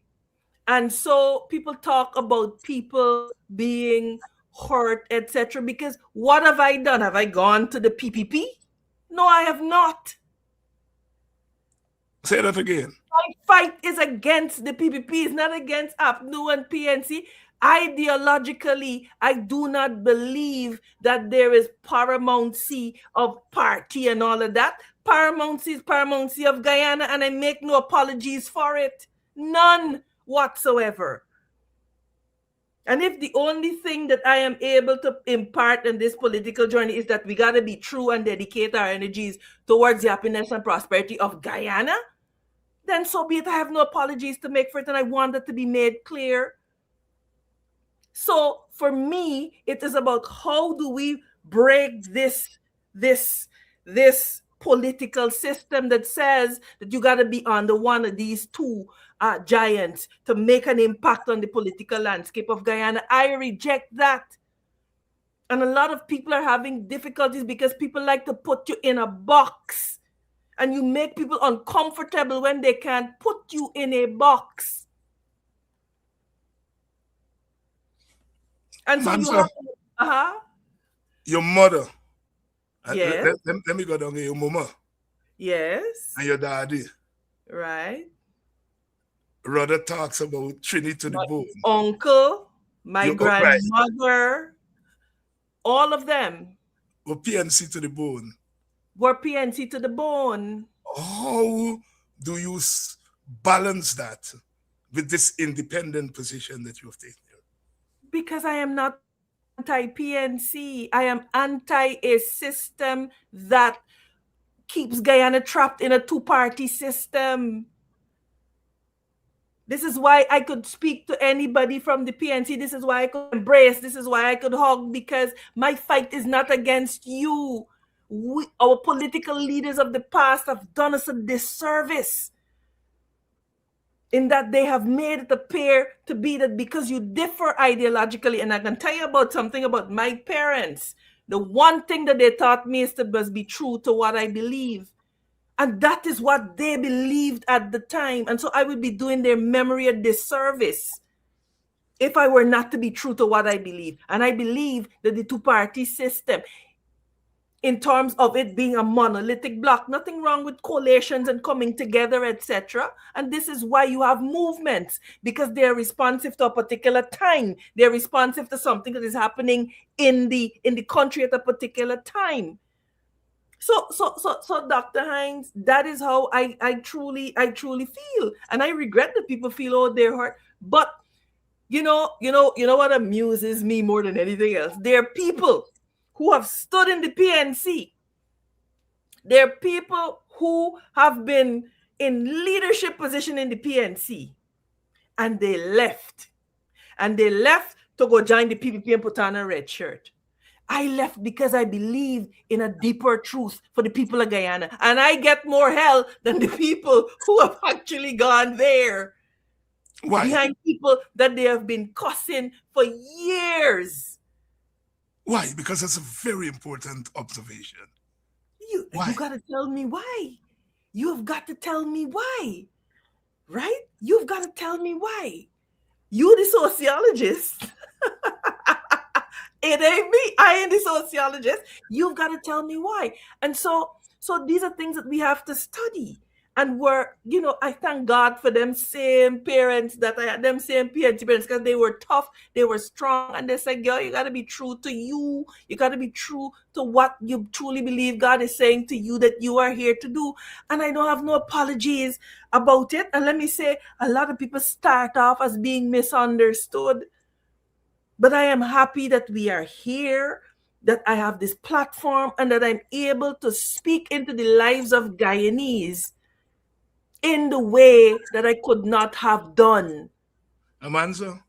And so people talk about people being hurt, etc. Because what have I done? Have I gone to the PPP? No, I have not. Say that again. My fight is against the PPP. It's not against APNU and PNC. Ideologically, I do not believe that there is paramountcy of party and all of that. Paramountcy is paramountcy of Guyana, and I make no apologies for it. None whatsoever. And if the only thing that I am able to impart in this political journey is that we got to be true and dedicate our energies towards the happiness and prosperity of Guyana, then so be it. I have no apologies to make for it, and I want that to be made clear. So for me, it is about how do we break this political system that says that you got to be under one of these two giants to make an impact on the political landscape of Guyana. I reject that. And a lot of people are having difficulties because people like to put you in a box, and you make people uncomfortable when they can't put you in a box. And so Mansa, you have your mother. Yes. Let me go down here. Your mama Yes. and your daddy. Right. Rhoda talks about Trinity to the My bone. uncle, my Right. grandmother, all of them Or PNC to the bone. were PNC to the bone. How do you balance that with this independent position that you have taken? Because I am not anti-PNC. I am anti a system that keeps Guyana trapped in a two-party system. This is why I could speak to anybody from the PNC. This is why I could embrace. This is why I could hug, because my fight is not against you. Our political leaders of the past have done us a disservice in that they have made it appear to be that because you differ ideologically, and I can tell you about something about my parents. The one thing that they taught me is to must be true to what I believe. And that is what they believed at the time. And so I would be doing their memory a disservice if I were not to be true to what I believe. And I believe that the two-party system, in terms of it being a monolithic block, nothing wrong with coalitions and coming together, etc. And this is why you have movements, because they're responsive to a particular time. They're responsive to something that is happening in the country at a particular time. So, Dr. Hines, that is how I truly feel, and I regret that people feel, oh, they're hurt. But you know what amuses me more than anything else? There are people who have stood in the PNC. There are people who have been in leadership position in the PNC, and they left to go join the PPP and put on a red shirt. I left because I believe in a deeper truth for the people of Guyana. And I get more hell than the people who have actually gone there. Why? Behind people that they have been cussing for years. Why? Because that's a very important observation. You got to tell me why. You've got to tell me why. Right? You've got to tell me why. You the sociologist. It ain't me. I ain't the sociologist. You've got to tell me why. And so these are things that we have to study. And I thank God for them same parents that I had, them same PNC parents, because they were tough, they were strong, and they said, girl, you got to be true to you. You got to be true to what you truly believe God is saying to you that you are here to do. And I don't have no apologies about it. And let me say, a lot of people start off as being misunderstood. But I am happy that we are here, that I have this platform, and that I'm able to speak into the lives of Guyanese in the way that I could not have done. Amanza,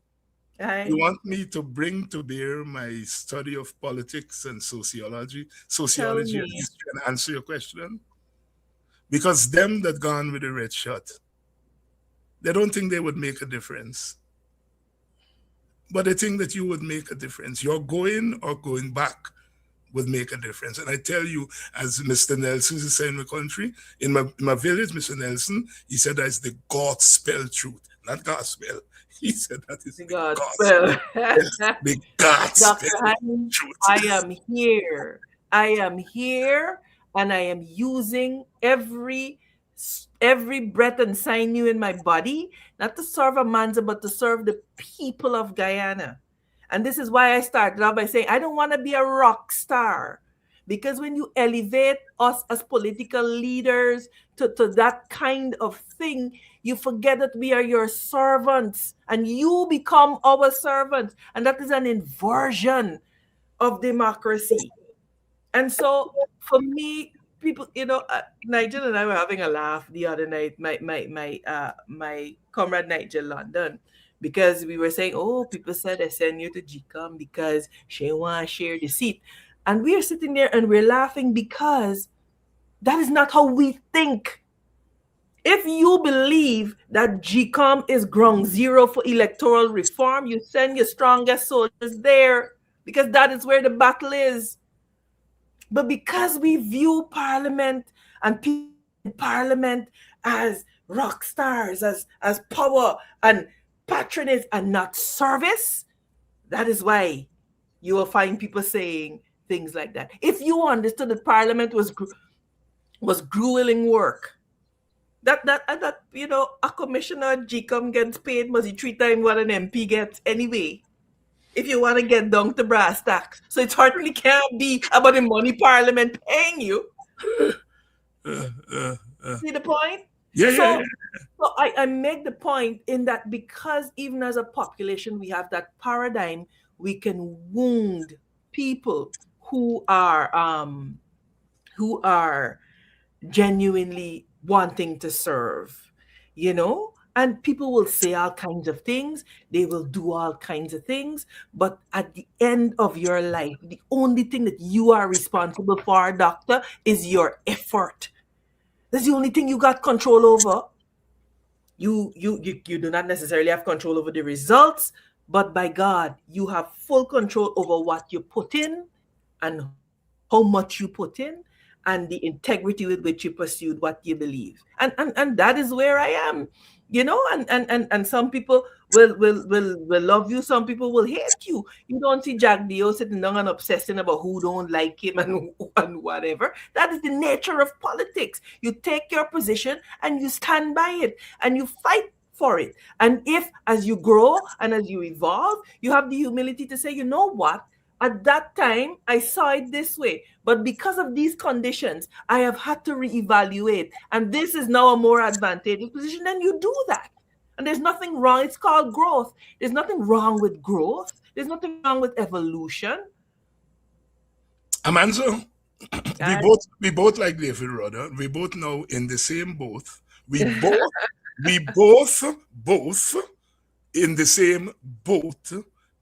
You I want me to bring to bear my study of politics and tell sociology and me. history and answer your question? Because them that gone with the red shot, they don't think they would make a difference. But they think that you would make a difference. You're going or going back would make a difference. And I tell you, as Mr. Nelson is saying in my country, in my village, Mr. Nelson, he said that's the gospel truth, not gospel. He said that is The the gospel. gospel. Yes, the gospel Dr. Honey, I truth. am here. I am here and I am using every breath and sinew in my body, not to serve Amanza, but to serve the people of Guyana. And this is why I started out by saying I don't want to be a rock star. Because when you elevate us as political leaders to that kind of thing, you forget that we are your servants and you become our servants. And that is an inversion of democracy. And so for me, people, Nigel and I were having a laugh the other night, my comrade Nigel London, because we were saying, oh, people said I send you to GCOM because she want to share the seat. And we are sitting there and we're laughing because that is not how we think. If you believe that GCOM is ground zero for electoral reform, you send your strongest soldiers there because that is where the battle is. But because we view Parliament and people in Parliament as rock stars, as power and patronage and not service, that is why you will find people saying things like that. If you understood that Parliament was grueling work, that a commissioner at GCOM gets paid must be 3 times what an MP gets anyway. If you want to get down to brass tacks, so it certainly can't be about the money Parliament paying you. Uh, uh, uh. See the point? Yeah, yeah, yeah. So I make the point in that because even as a population we have that paradigm, we can wound people who are genuinely wanting to serve, And people will say all kinds of things, they will do all kinds of things, but at the end of your life, the only thing that you are responsible for, doctor, is your effort. That's the only thing you got control over. You do not necessarily have control over the results, but by God, you have full control over what you put in and how much you put in and the integrity with which you pursued what you believe. And that is where I am. And some people will love you, some people will hate you. You don't see Jack Dio sitting down and obsessing about who don't like him and whatever. That is the nature of politics. You take your position and you stand by it and you fight for it. And if as you grow and as you evolve, you have the humility to say, you know what? At that time, I saw it this way, but because of these conditions, I have had to reevaluate. And this is now a more advantageous position. Then you do that. And there's nothing wrong. It's called growth. There's nothing wrong with growth. There's nothing wrong with evolution. Amanzo, we And both like David Rudder. We both know in the same boat. We both in the same boat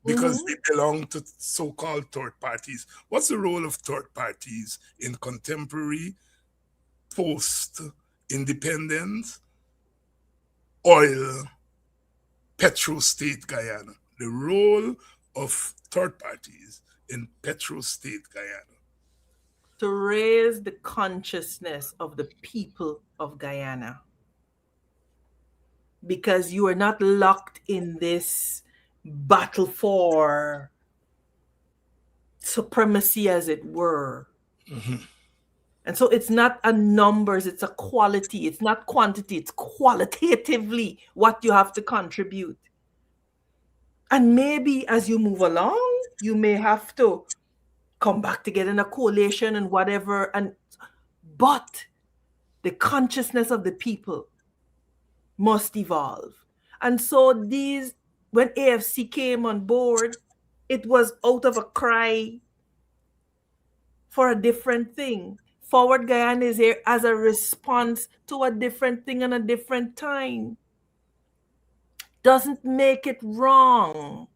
because mhm, they belong to so-called third parties. What's the role of third parties in contemporary post-independence oil petrostate Guyana? The role of third parties in petrostate Guyana. to raise the consciousness of the people of Guyana, because you are not locked in this battle for supremacy, as it were. Mhm. And so it's not a numbers, it's a quality. It's not quantity, it's qualitatively what you have to contribute. And maybe as you move along, you may have to come back together in a coalition and whatever. But the consciousness of the people must evolve. And so when AFC came on board, it was out of a cry for a different thing. Forward Guyana is here as a response to a different thing and a different time. Doesn't make it wrong.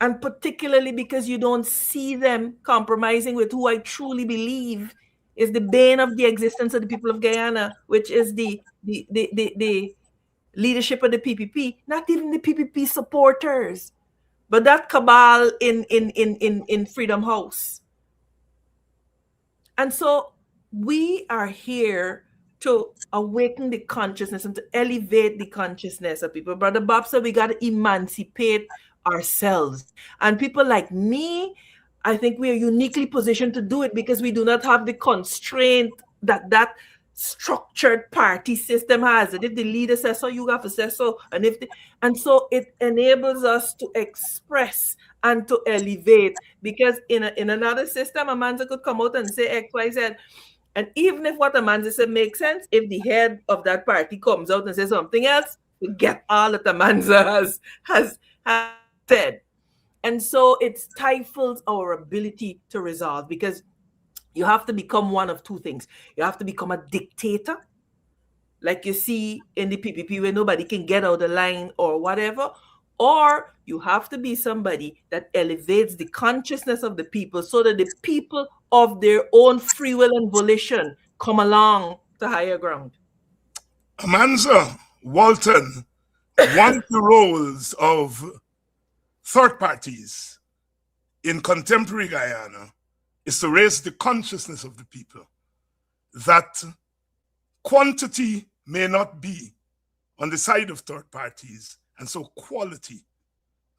And particularly because you don't see them compromising with who I truly believe is the bane of the existence of the people of Guyana, which is the leadership of the PPP, not even the PPP supporters, but that cabal in Freedom House. And so we are here to awaken the consciousness and to elevate the consciousness of people. Brother Bob said we got to emancipate ourselves. And people like me, I think we are uniquely positioned to do it because we do not have the constraint that structured party system has. And if the leader says so, you have to say so. And so it enables us to express and to elevate. Because in another system, Amanza could come out and say X, Y, Z. And even if what Amanza said makes sense, if the head of that party comes out and says something else, forget all that Amanza has said. And so it stifles our ability to resolve because you have to become one of two things. You have to become a dictator, like you see in the PPP where nobody can get out of line or whatever, or you have to be somebody that elevates the consciousness of the people so that the people of their own free will and volition come along to higher ground. Amanza Walton, one of the roles of third parties in contemporary Guyana is to raise the consciousness of the people that quantity may not be on the side of third parties, and so quality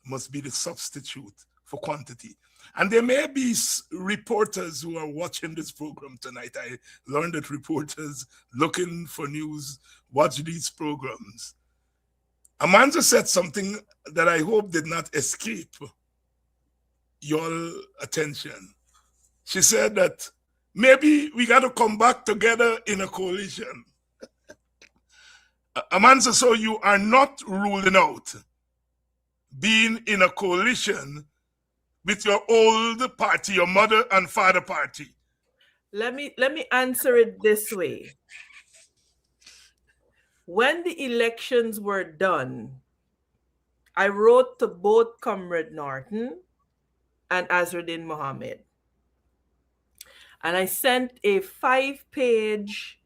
must be the substitute for quantity. And there may be reporters who are watching this program tonight. I learned that reporters looking for news watch these programs. Amanza said something that I hope did not escape your attention. She said that maybe we got to come back together in a coalition. Amanza, so you are not ruling out being in a coalition with your old party, your mother and father party? Let me answer it this way. When the elections were done, I wrote to both Comrade Norton and Azruddin Mohammed. And I sent a 5-page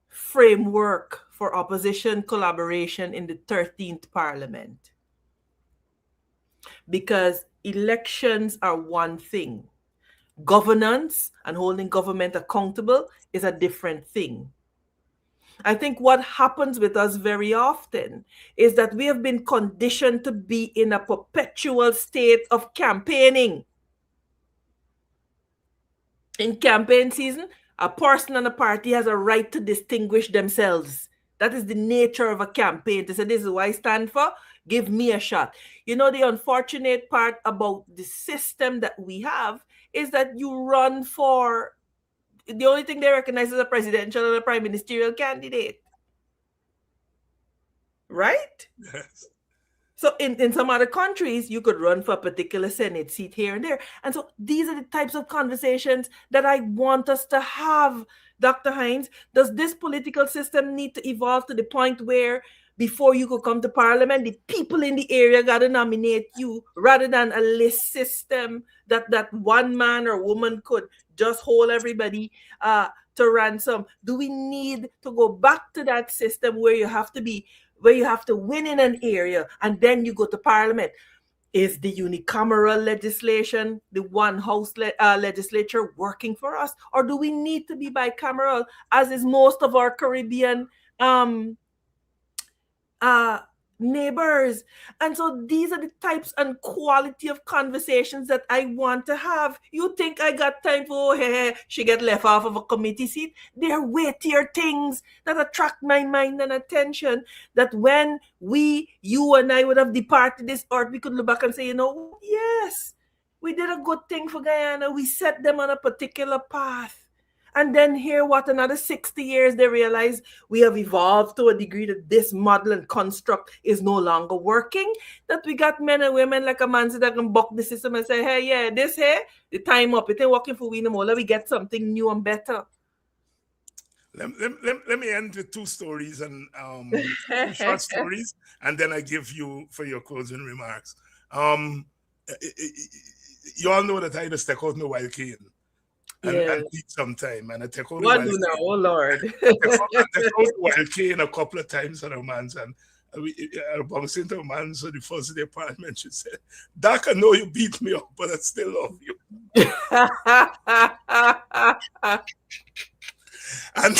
framework for opposition collaboration in the 13th Parliament. Because elections are one thing. Governance and holding government accountable is a different thing. I think what happens with us very often is that we have been conditioned to be in a perpetual state of campaigning. In campaign season, a person and a party has a right to distinguish themselves. That is the nature of a campaign. To say, this is what I stand for, give me a shot. You know, the unfortunate part about the system that we have is that you run for, the only thing they recognize is a presidential and a prime ministerial candidate. Right? Yes. So in some other countries, you could run for a particular Senate seat here and there. And so these are the types of conversations that I want us to have, Dr. Hines. Does this political system need to evolve to the point where before you could come to Parliament, the people in the area got to nominate you rather than a list system that one man or woman could just hold everybody to ransom? Do we need to go back to that system where you have to win in an area and then you go to Parliament? Is the unicameral legislation, the one house legislature working for us? Or do we need to be bicameral, as is most of our Caribbean neighbors? And so these are the types and quality of conversations that I want to have. You think I got time for, hey, she get left off of a committee seat? There are weightier things that attract my mind and attention, that when you and I would have departed this earth, we could look back and say, you know, yes, we did a good thing for Guyana. We set them on a particular path. And then here, what, another 60 years, they realize we have evolved to a degree that this model and construct is no longer working, that we got men and women like Amanza that can buck the system and say, hey, yeah, this here, the time up, it ain't working for we no more. Let me get something new and better. Let me end with two stories and two short stories, and then I give you for your closing remarks. You all know that I just take out my wild cane and Yes. eat sometime, and I take out the What wild do now? cane. Oh Lord. I take out the wild cane a couple of times on a man's, and I was saying to a man, so the first day of Parliament, she said, Doc, I know you beat me up, but I still love you. And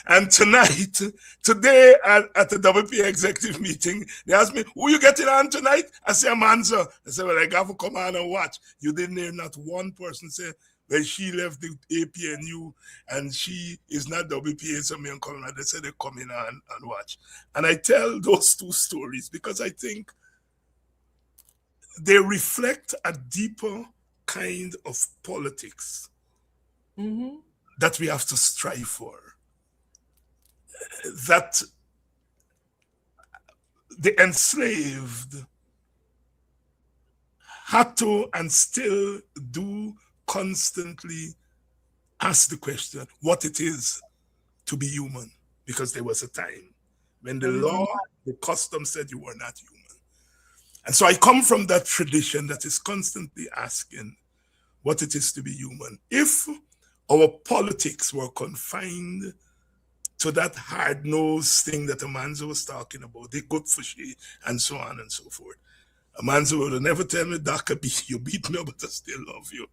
and today at the WP executive meeting, they asked me, who you getting on tonight? I say, Amanza. I said, well, I got to come on and watch. You didn't hear not one person say, well, she left the APNU and she is not WPA, so me and Colonel, they said they come in and watch. And I tell those two stories because I think they reflect a deeper kind of politics that we have to strive for. That the enslaved had to and still do constantly ask the question what it is to be human, because there was a time when the law, the custom said you were not human. And so I come from that tradition that is constantly asking what it is to be human. If our politics were confined to that hard-nosed thing that Amanza was talking about, the good for she, and so on and so forth, Amanza would never tell me, Doc, you beat me, but I still love you.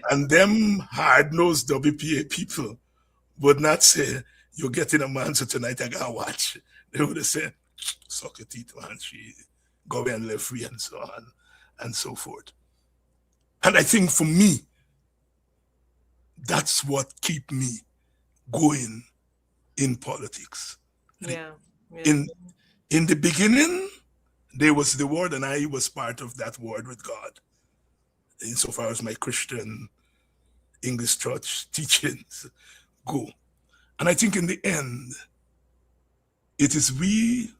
And them hard-nosed WPA people would not say, you're getting Amanza tonight, I gotta watch. They would have said, suck your teeth, man, she go and live free, and so on and so forth. And I think for me, that's what keep me going in politics. Yeah. In the beginning, there was the word, and I was part of that word with God, insofar as my Christian English church teachings go. And I think in the end, it is we,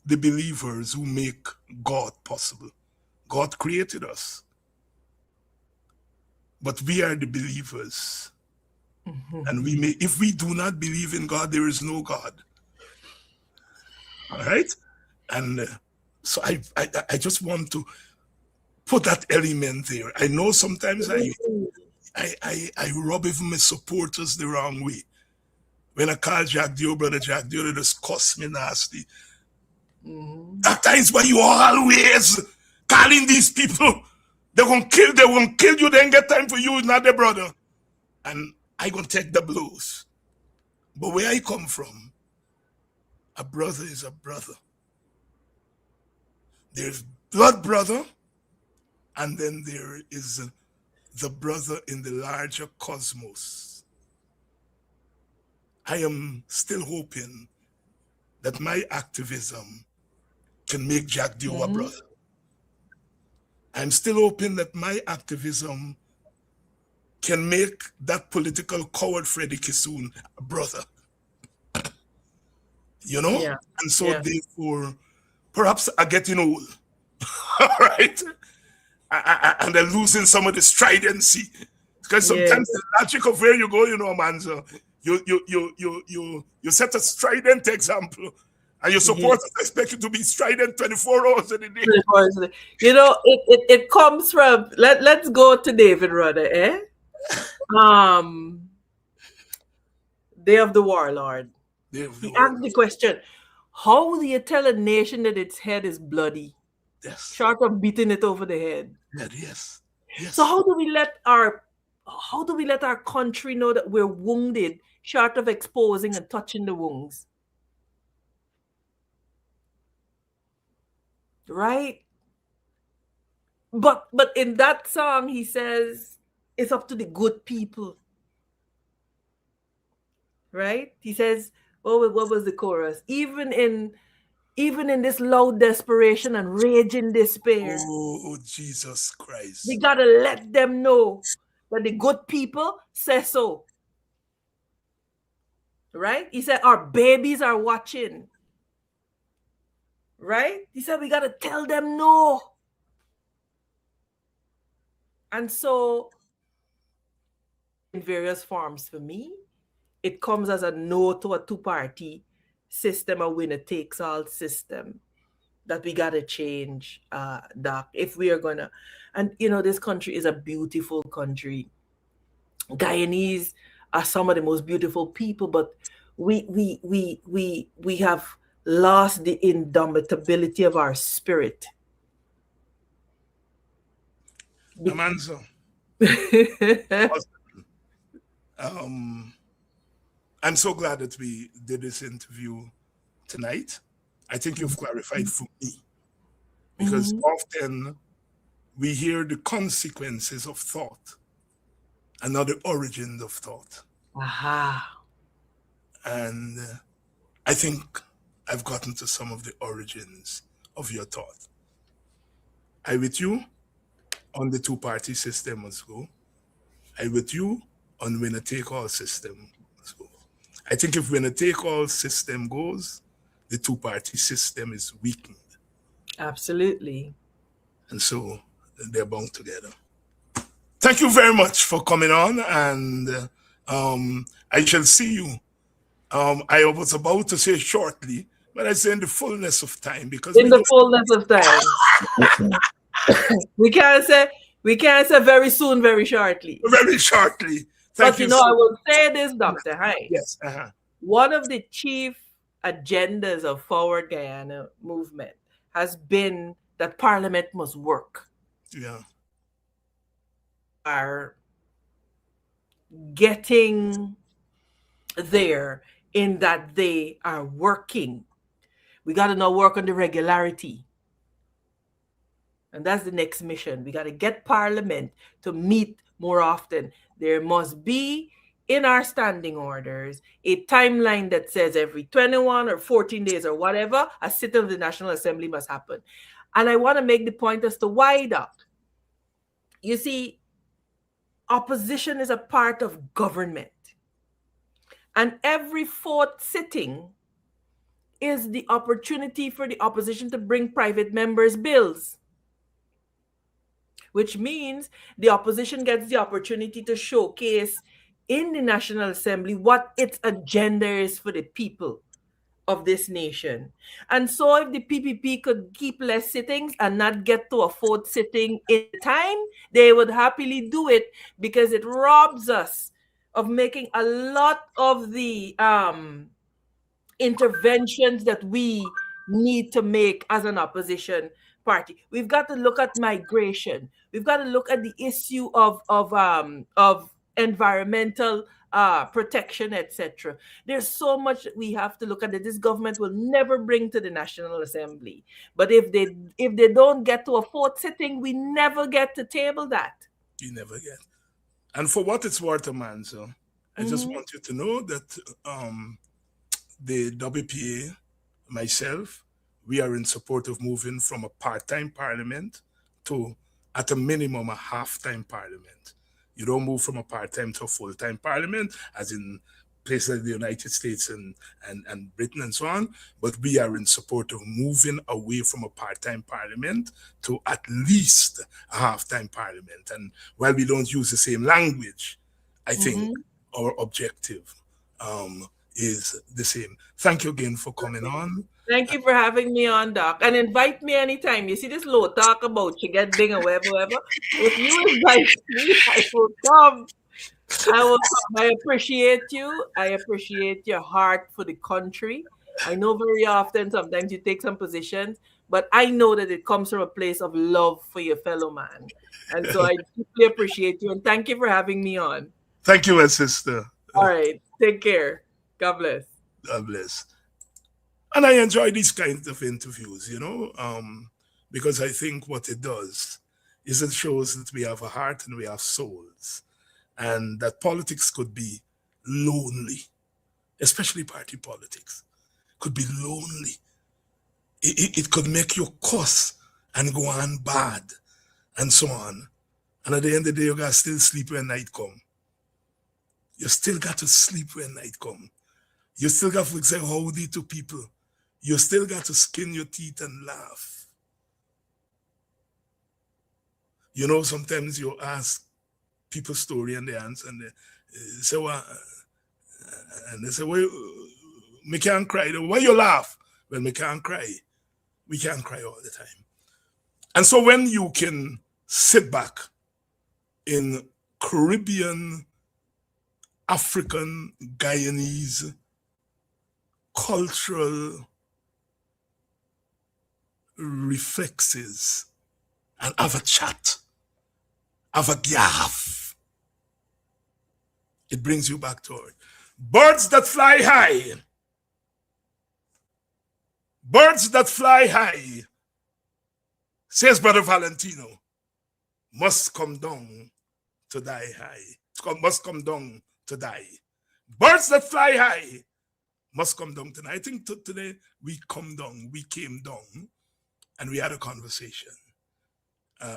the believers, who make God possible. God created us, but we are the believers. And we may, if we do not believe in God, there is no God. All right? And so I just want to put that element there. I know sometimes I rub even my supporters the wrong way. When I call Jack Dio, brother Jack Dio, they just cuss me nasty. At times when you always calling these people, they won't kill you, they ain't get time for you, not their brother. And I gonna take the blows. But where I come from, a brother is a brother. There's blood brother, and then there is the brother in the larger cosmos. I am still hoping that my activism can make Jack Dio a brother. I'm still hoping that my activism can make that political coward Freddie Kissoon a brother. You know? Yeah. And so therefore, perhaps I'm getting old. All right? And they're losing some of the stridency. Because sometimes the logic of where you go, you know, Amanza, you set a strident example, and your supporters expect you to be strident 24 hours in a day. You know, it comes from, let's go to David Rudder, eh? Day of the Warlord. He asked the question, how do you tell a nation that its head is bloody? Yes. Short of beating it over the head. Yes. So how do we let our country know that we're wounded, short of exposing and touching the wounds? Right? But in that song, he says it's up to the good people. Right? He says, what was the chorus? Even in this loud desperation and raging despair. Oh, Jesus Christ. We gotta let them know that the good people say so. Right? He said our babies are watching. Right? He said we gotta tell them no. And so, in various forms for me, it comes as a no to a two-party system, a winner-takes-all system. that we gotta change, Doc, if we are gonna. And this country is a beautiful country. Guyanese are some of the most beautiful people, but we have lost the indomitability of our spirit. Amanza, um, I'm so glad that we did this interview tonight. I think you've clarified for me because Mhm. often we hear the consequences of thought and not the origins of thought. Aha. And I think I've gotten to some of the origins of your thought. I with you on the two-party system must go. I with you on winner take all system must go. I think if winner take all system goes, the two-party system is weakened. Absolutely. And so they're bound together. Thank you very much for coming on, and I shall see you. I was about to say shortly, but I say in the fullness of time because In we the don't fullness of time. We can't say very soon, very shortly. very shortly. Thank But you I so will say this, Dr. Hyde. yes. One of the chief agendas of Forward Guyana movement has been that Parliament must work. Yeah. Are getting there in that they are working. We got to now work on the regularity. And that's the next mission. We got to get Parliament to meet more often. There must be in our standing orders a timeline that says every 21 or 14 days or whatever, a sitting of the National Assembly must happen. And I want to make the point as to why, Doc. You see, opposition is a part of government. And every fourth sitting is the opportunity for the opposition to bring private members' bills, which means the opposition gets the opportunity to showcase in the National Assembly what its agenda is for the people of this nation. And so if the PPP could keep less sittings and not get to a fourth sitting in the time, they would happily do it because it robs us of making a lot of the interventions that we need to make as an opposition party. We've got to look at migration. We've got to look at the issue of environmental protection, etc. There's so much that we have to look at that this government will never bring to the National Assembly. But if they don't get to a fourth sitting, we never get to table that. You never get. And for what it's worth, Amanza, I just Mhm. want you to know that the WPA, myself, we are in support of moving from a part-time parliament to, at a minimum, a half-time parliament. You don't move from a part-time to a full-time parliament, as in places like the United States and Britain and so on, but we are in support of moving away from a part-time parliament to at least a half-time parliament. And while we don't use the same language, I think Mhm. our objective is the same. Thank you again for coming on. Thank you for having me on, Doc. And invite me anytime. You see this low talk about you get big and whatever, whatever. If you invite me, I will come. I will come. I appreciate you. I appreciate your heart for the country. I know very often sometimes you take some positions, but I know that it comes from a place of love for your fellow man. And so I deeply appreciate you and thank you for having me on. Thank you, my sister. All right. Take care. God bless. God bless. And I enjoy these kinds of interviews, because I think what it does is it shows that we have a heart and we have souls, and that politics could be lonely, especially party politics, could be lonely. It could make you cuss and go on bad and so on. And at the end of the day, you got to still sleep when night come. You still got to sleep when night come. You still got to say howdy to people. You still got to skin your teeth and laugh. Sometimes you ask people story and they answer and they say, well, and they say, well, me can't cry. Why you laugh? Well, me can't cry We can't cry all the time. And so when you can sit back in Caribbean, African, Guyanese, cultural reflexes and have a chat, have a gaff, it brings you back to it. Birds that fly high. Birds that fly high, says Brother Valentino, must come down to die high. Must come down to die. Birds that fly high must come down tonight. I think today we came down, and we had a conversation.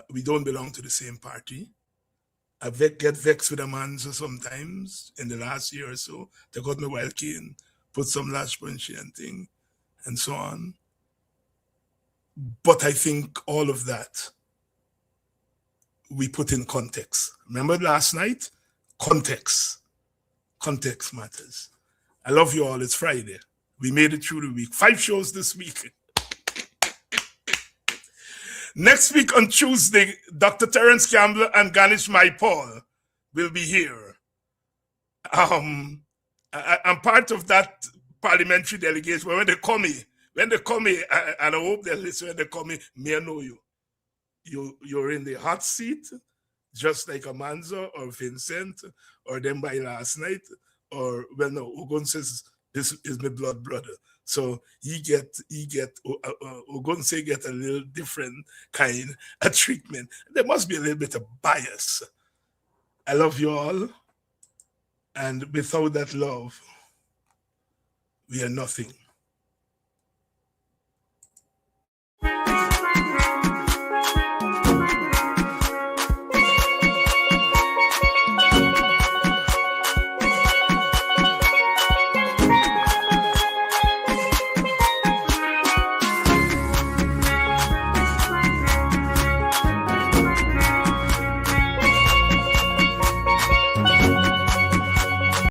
We don't belong to the same party. I get vexed with Amanza sometimes in the last year or so. They got me wild cane, put some lash punchy and thing, and so on. But I think all of that we put in context. Remember last night? Context. Context matters. I love you all. It's Friday. We made it through the week. 5 shows this week. Next week on Tuesday, Dr. Terence Campbell and Ganesh Paul will be here. I'm part of that parliamentary delegation. When they come here, and I hope they listen when they come here, me I know you. You're in the hot seat, just like Amanza or Vincent or them by last night, or well, no, Ogun says this is my blood brother. So Ogunse get a little different kind of treatment. There must be a little bit of bias. I love you all, and without that love, we are nothing.